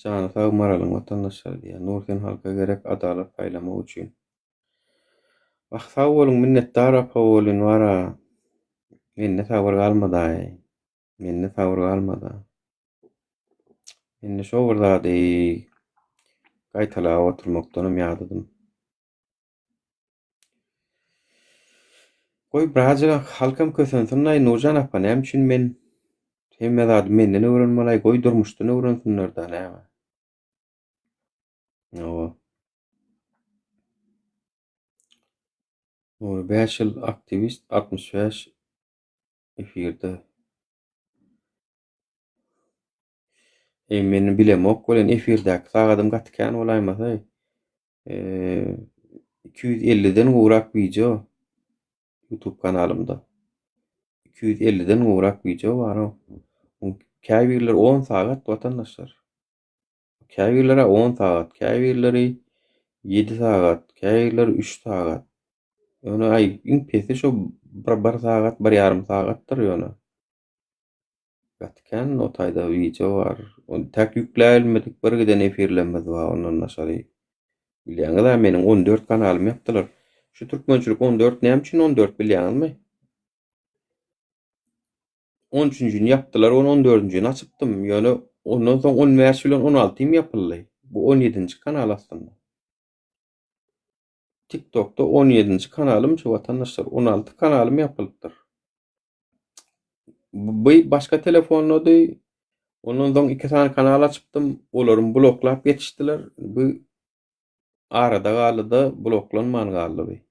Jana sag maralyň watandaşlar diýär. Nurken halka gerek adalet paýlamak üçin. Wagta boluň minnetdar bolyn wara. Menne sabr galmady. Menne sabr galmady. Menne şo wurda-dy gaýtalap oturmakdanam ýadydym. Goý birazjyk halkam kösensin, Nurjan apa näme üçin men hemme zady menden öwrenmelay, goýdurmuşdan öwrensinler da näme. Oba. 5 ýyl aktivist, 65 efirde. Meni bilemok bolan efirdäki sagadym gatykän bolaýmasy, 250-den gowrak video YouTube kanalymda. 250-den gowrak video bar. Käbirleri 10 sagat watandaşlar. Käbirleri 10 sagat, käbirleri 7 sagat, käbirleri 3 sagat. Ýöne iň pesi şo 1 sagat, 1,5 sagatdyr ýöne. Gatykän o taýda video bar. Onu täk ýükläýilmedik bir giden efirlenmez bar ondan naşary. Bilýäňiz-ä meniň 14 kanalym ýapdylar. Şu türkmençilik 14 näme üçin 14 bilýäňizmi? 13-nji yapdylar, 14-njini açypdym. Ýöne ondan soň 15 bilen 16-ym ýapyldy. Bu 17-nji kanal aslında. TikTok'ta 17-nji kanalym şu watandaşlar 16 kanalym ýapylypdyr. Bu başga telefonlady. Ondan soň 2 tane kanal açypdym. Olaryň bloklap geçişdiler. Bu arada galyda bloklanman galydy.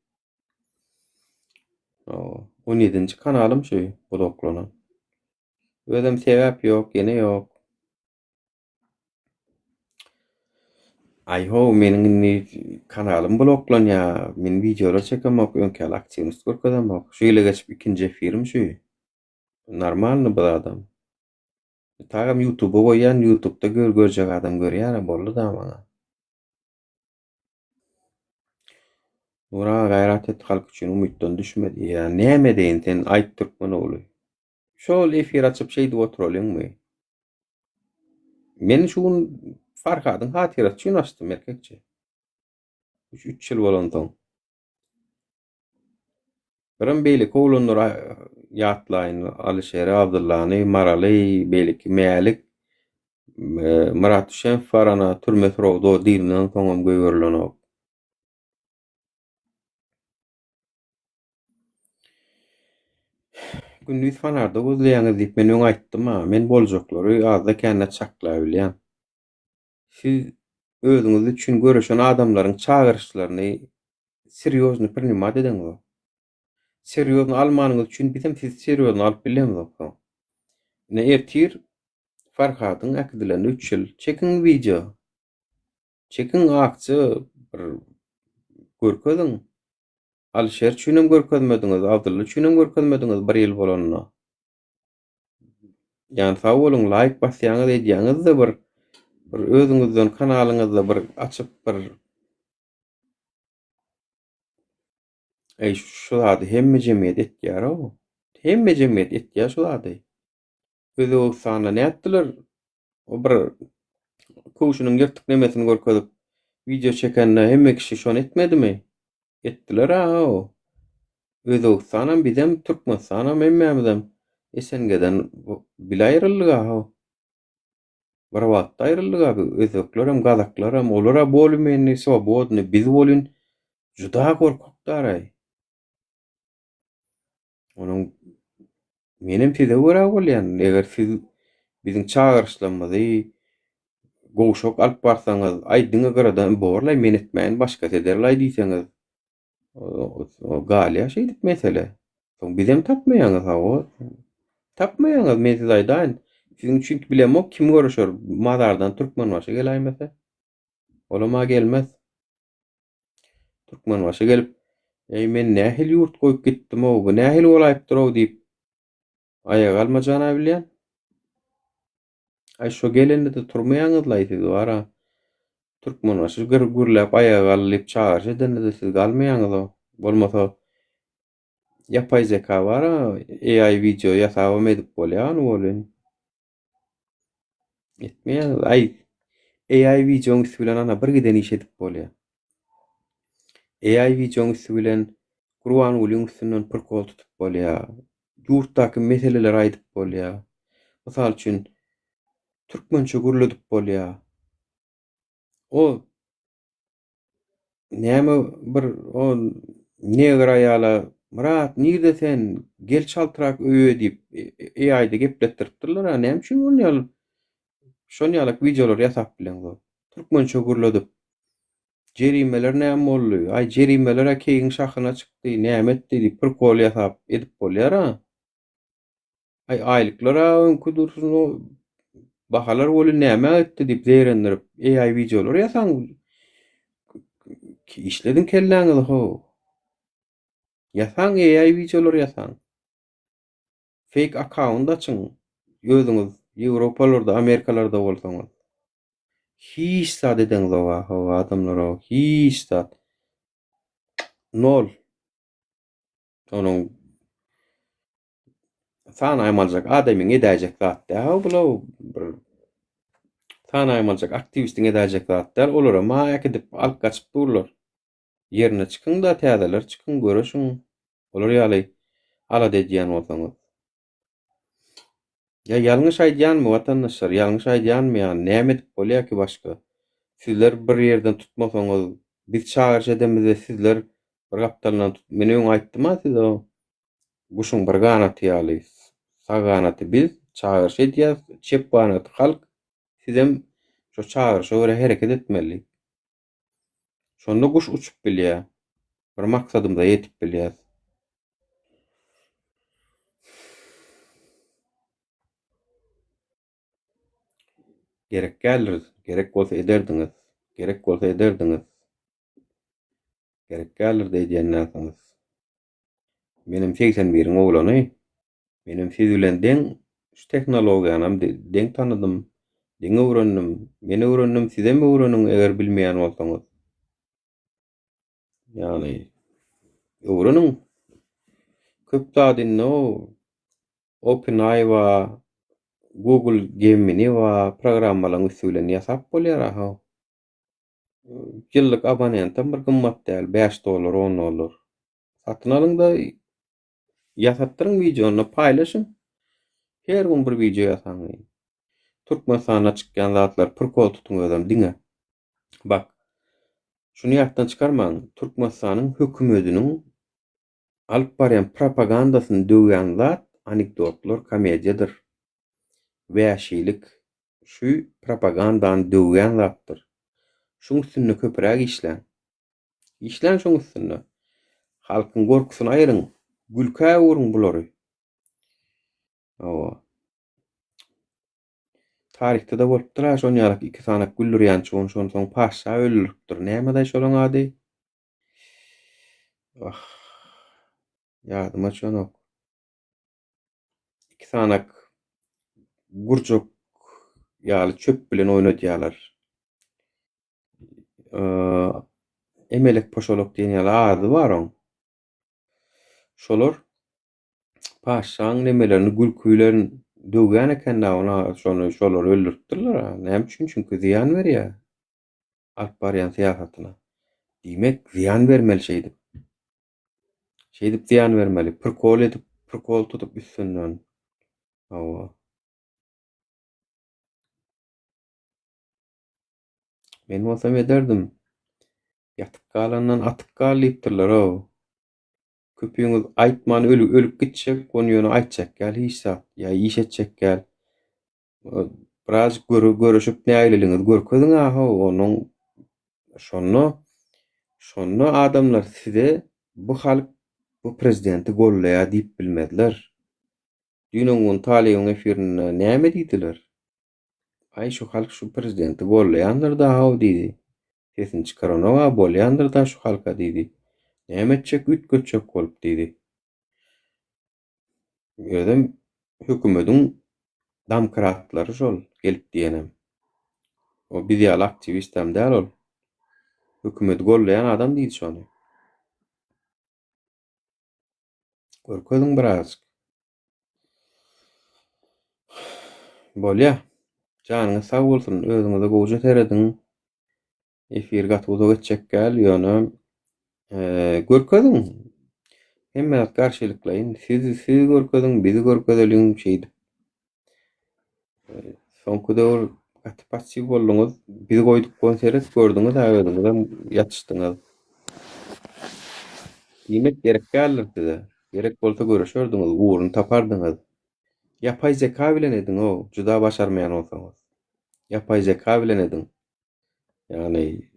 17-nji kanalym şu bloklanan. Özüm sebäp ýok, gene ýok. Aýho, meniň kanalym bloklanýar. Men videolar çekemok, öňkäl aktivist görkezemok. Şu ýyly geçip ikinji efirim şu. Normalny bir adam. Tagam YouTube'a goýan, YouTube'da görjek adam görýär, boldy da maňa. Ora gaýrat et halk üçin umytdan düşmedi. Ya näme deýin sen Aýt Türkmenoğlu? Şol efir açyp şeýdi oturalýarmy? Men şuň Farhadyň hatyrasy üçin açdym erkekçe. 3 ýyl bolandan. Birim beýlik oglanlar ýatlaýyn, Alişer Abdullany, Maraly, beýlik Mälik, Murat Şen Farana türme sorowda diýilen soňam göýgörlenok. Gündüz fanarda gözleýäňiz diýip men öňe aýtdym ha, men boljaklary azda känne çaklaýa bilýän. Siz özüňiz üçin görüşen adamlaryň çağırışlaryny seriozny primat edeňiz. Seriozny almanyňyz üçin bizim siz seriozny alyp bilemizok. Ne ertir Farhadyň akdylaryny 3 ýyl çekin video. Çekin akçy bir görkeziň. Alişer üçinem görkezmediňiz, Abdulla üçinem görkezmediňiz 1 ýyl bolanyna. Ýani sag boluň, like basýaňyz edýäňiz-de bir özüňizden kanalyňyzda bir açyp bir şu zady hemme jemgyýet etýär o. Hemme jemgyýet etýär şu zady. Özbekistanda näetdiler? O bir kowşunyň ýertik nemesini görkezip video çekende hemme kişi şonu etmedimi? Etdiler ha o. Özbekistanam bizem Türkmenistanam hemmämizem SNG'den bil aýryldyk ha. Bir wagtda aýryldyk ha. Özbekler hem gazaklar hem olara bolmany, swobodny biz bolyn juda gorkaklar ay. Onuň menem size görä bolýan, eger siz biziň çağırışlarymyzy gowşok alyp barsaňyz, aýdyňa garadan borlay men etmäň başga ederlay diýseňiz, o galya şeýdip mesele. Soň bizem tapmaýaňyz ha o. Tapmaýaňyz men size aýdaýyn. Siziň üçin bilemok kim görüşür? Mazardan Türkmenbaşy gelaýmasa. Olama gelmez. Türkmenbaşy gelip, "Ey men nähil ýurt goýup gitdim o, bu nähil bolaýypdyr o" diýip aýaga almajana bilýän. Ay şo gelende de turmaýaňyzlaý siz bara. Türkmenbaşy gürläp aýaga alyp çağırş edende de siz galmaýaňyz o. Bolmasa yapay zeka bar, AI video ýasap edip bolýan bolyn. Etmeýän, AI videoň üstü bilen ana bir giden iş edip bolýar. AI videoň üstü bilen Gurban Ulyň üstünden prikol tutup bolýar. Ýurtdaky meseleler aýdyp bolýar. Mysal üçin türkmençe gürledip bolýar. O näme bir o neger aýala Murat, nirde sen gel çaltırak öýe diýip AI-da gepletdiripdirler ha. Näme üçin onu ýaly şonu ýaly videolar ýasap bilen bu. Türkmençe gürledik. Jerimeler näme boldy? Ay jerimeler keýiň şahyna çykdy, näme etdi diýip bir kol ýasap edip bolýar ha. Ay aýlyklara öňkü dursun o bahalar bolu näme etdi diýip zeýrendirip AI videolar ýasaň. Ki işledin kelläňizi ho. Ýasaň AI videolar ýasaň. Fake account açyň. Özüňiz Ýewropalarda, Amerikalarda bolsaňyz. Hiç zat edeňiz o adamlara, hiç zat. Nol. Onuň san aýmaljak adamyň edäjek zat da bula bir san aýmaljak aktivistiň edäjek zat da olara maýak edip alyp gaçyp durlar. Yerine çykyň da täzeler çykyň göreşiň. Olar ýaly alad edýän bolsaňyz. Ya ýalňyş aýdýanmy watandaşlar, ýalňyş aýdýanmy ýani näme edip bolýar ki başga? Sizler bir ýerden tutmasaňyz, biz çağırş edemiz sizler bir gapdalan tut. Meni öň aýtdyma siz o guşuň bir ganaty ýaly, saganaty biz çağırş edýäs, çep ganaty halk sizem şo çağırşa görä hereket etmeli. Şonda guş uçup bilýär. Bir maksadymyza ýetip bilýär. Gerek gelir, gerek bolsa ederdiňiz. Gerek bolsa ederdiňiz. Gerek gelir diýen näsiňiz. Menim 81 oglany, menim siz bilen deň şu teknologiýany deň tanydym, deň öwrendim. Men öwrendim, sizem öwrenin eger bilmeýän bolsaňyz. Ýani öwrenin. Köp zadynny o OpenAI we Google Gemini we programmalaryň üstünden ýasap bolýar ha. Ýyllyk abonentim bir gymmat däl, $5, $10. Satyn alyň da ýasapdyryň videonu paýlaşyň. Her gün bir video ýasaň. Türkmenistana çykýan zatlar pir kol tutuň özüm diňe. Bak, şunu ýakdan çykarmaň, Türkmenistanyň hökümetiniň alyp barýan propagandasyny döwýän zat anekdotlar, komediýadyr. Wäşilik şu propagandany döwýän zatdyr. Şuň üstünde köpüräk işlän. İşlän şuň üstünde. Halkyň gorkusyny aýyryň. Gülkä urun bulary. Awa. Tarihte de bolupdyr ha şon ýaly iki sanak güldürýän şon soň paşa öldüripdir. Näme şolaň ady? Ah. Ýadyma çonok. İki sanak gurjak ýaly çöp bilen oýnadýarlar. Emelek poşolok diýen ýaly ady bar oň. Şolar paşaň nemelerini gülküýlerini döwgän eken ona şolar öldüripdirler ha. Näme üçin? Çünki ziýan berýär. Alyp barýan syýasatyna. Diýmek ziýan bermeli şeýdip. Şeýdip ziýan bermeli. Prokol edip, prokol tutup üstünden. Awa. Men bolsam ederdim. Yatyp galandan atyp gal diýipdirler o. Köpüňiz aýtman ölüp gitjek, onu ýöne aýtjak gal hiç zat. Ýa iş etjek gal. Biraz görüşüp näýleliňiz görkeziň ha onuň şonu adamlar size bu halk bu prezidenti gollaýar diýip bilmezler. Dünýäň talygyň efirine näme diýdiler? Ay şu halk şu prezidenti gollaýandyr da ha diýdi. Sesini çykarana bolýandyr da şu halka diýdi. Näme etjek ütgetjek bolup diýdi. Özüm hökümetiň demokratlary şol gelip diýenem. O biz ýaly aktivistem däl ol. Hökümet gollaýan adam diýdi şonu. Görkeziň biraz. Bolýa. Janyňyz sag bolsun, özüňize gowja terediň. Efir gatwyza geçjek gal ýöne görkeziň. Hemme garşylyklaýyn. Siz görkeziň, bizi görkezeliň şeýdi. Soňky döwür passiw boldyňyz, biz goýdyk konsert gördüňiz, özüňizem ýatyşdyňyz. Nimet gerek geldir size. Gerek bolsa görüşördüňiz, uğrunu tapardyňyz. Yapay zeka bilen edin o, juda başarmayan olsaňyz. Yapay zeka bilen edin. Yani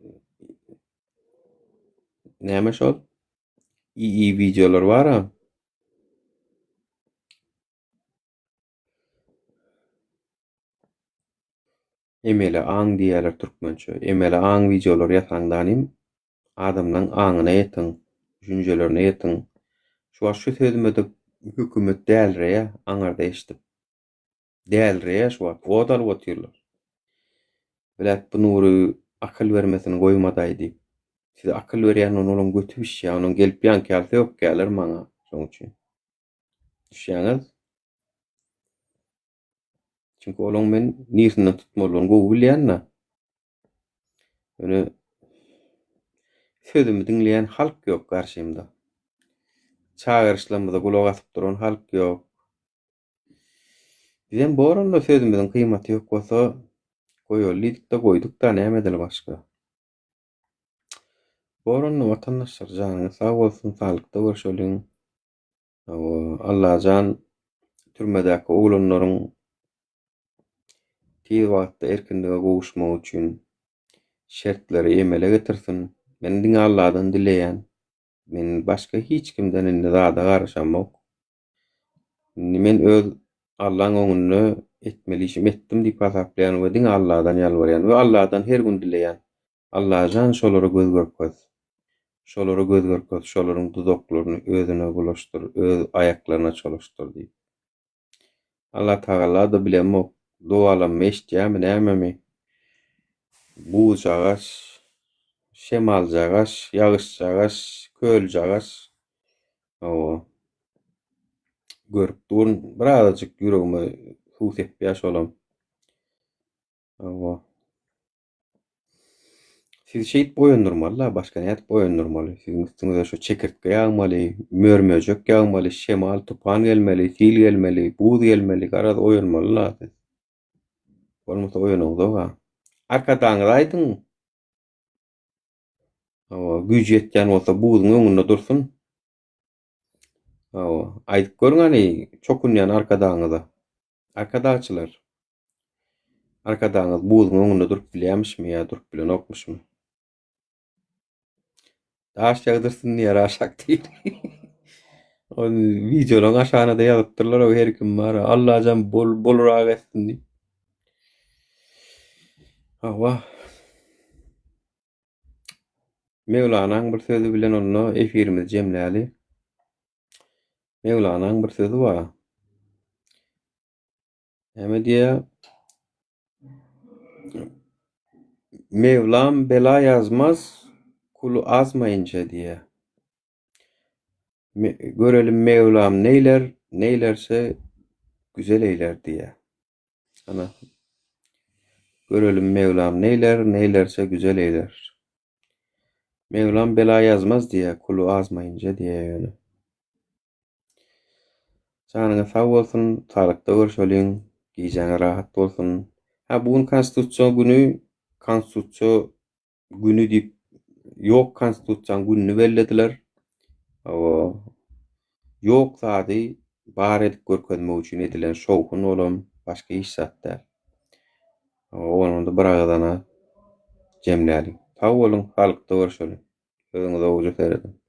näme şol? İyi videolar var ha. Emele aň diýerler türkmençe. Emele aň videolar ýasaňdanym adamlaň aňyna ýetiň, düşünjelerine ýetiň. Şu sözüme de hökümet dälre aňarda eşitip. Dälre şu odal otyrlar. Bilet bu nuru akyl bermesini goýmadaý diýip. Siz akyl berýän onuň götüş ýa onuň gelip ýan kälse ýok gelir maňa şoň üçin. Düşýäňiz? Çünki olaň men nirsinden tutmalygyny gowy bilýän-na. Öňe sözümi dinleýän halk ýok garşymda. Çağırışlarymyza kulak asyp duran halk ýok. Bizem boranla sözümizin kıymaty ýok bolsa goýarlydyk da goýduk da näme edeli başga. Boranla watandaşlar janyňyz sag bolsun, salykda görşeliň. Allah jan türmedäki oglanlaryň tiz wagtda erkinlige gowuşmak üçin şertleri emele getirsin. Men diňe Allahdan dileýän, men başga hiç kimden indi zada garaşamok. Men öz Allah'ın oňuny etmeli işim etdim diýip hasaplaýan we diňe Allah'dan ýalbarýan we Allah'dan her gün dileýän. Allah jan şolara göz görkezdi. Şolara göz görkezdi, şolaryň duzaklaryny özüne bulaşdyr, öz aýaklaryna çalyşdyr diýip. Allah Taala da bilemok, dualam eşitýärmi näme? Bu jagaş, şemal jagaş, ýagyş jagaş, köl jagaş. Görüp durun, birazajyk ýüregime suw sepýär şolam. Siz şeýit boýandyrmaly, başga näet boýandyrmaly. Siziň üstüňize şu çekirtke ýagmaly, mörmejek ýagmaly, şemal, tupan gelmeli, sil gelmeli, buz gelmeli, garaz oýanmaly. Bolmasa oýanaňyz arkadaňyz aýdyň. Güýj ýetýän bolsa buzyň öňünde dursun. Aýdyp görňäni çokunýan arkadaňyza. Arkadaşçylar. Arkadaňyz buzyň öňünde durup bilýärmişmi ýa durup bilenokmuşmy? Daş ýagdyrsyň diýär aşak diýip. O videolaryň aşagyna da ýazypdyrlar, o her kim bar. Allah jan bolrak etsin diýip. Mevlanaň bir sözü bilen onu efirimiz jemläli. Mevlanaň bir sözü bar. Näme diýär? Mevlam bela yazmaz, kulu azmayınca diye. Görelim Mevlam neyler, neylerse güzel eyler diye. Ana. Görelim Mevlam neyler, neylerse güzel eyler. Mevlam bela yazmaz diye, kulu azmayınca diye yani. Janyňyz sag bolsun, salykda görşeliň, giýjäňe rahat bolsun. Bugün konstitusiýa günü diýip ýok konstitusiýa gününi bellediler. Ýok zady bar edip görkezmek üçin edilen şowhun bolam, başga hiç zat däl. Onu da bir agdana jemläli. Sag bolun, salykda görşeliň. Özüňize oýa seredin.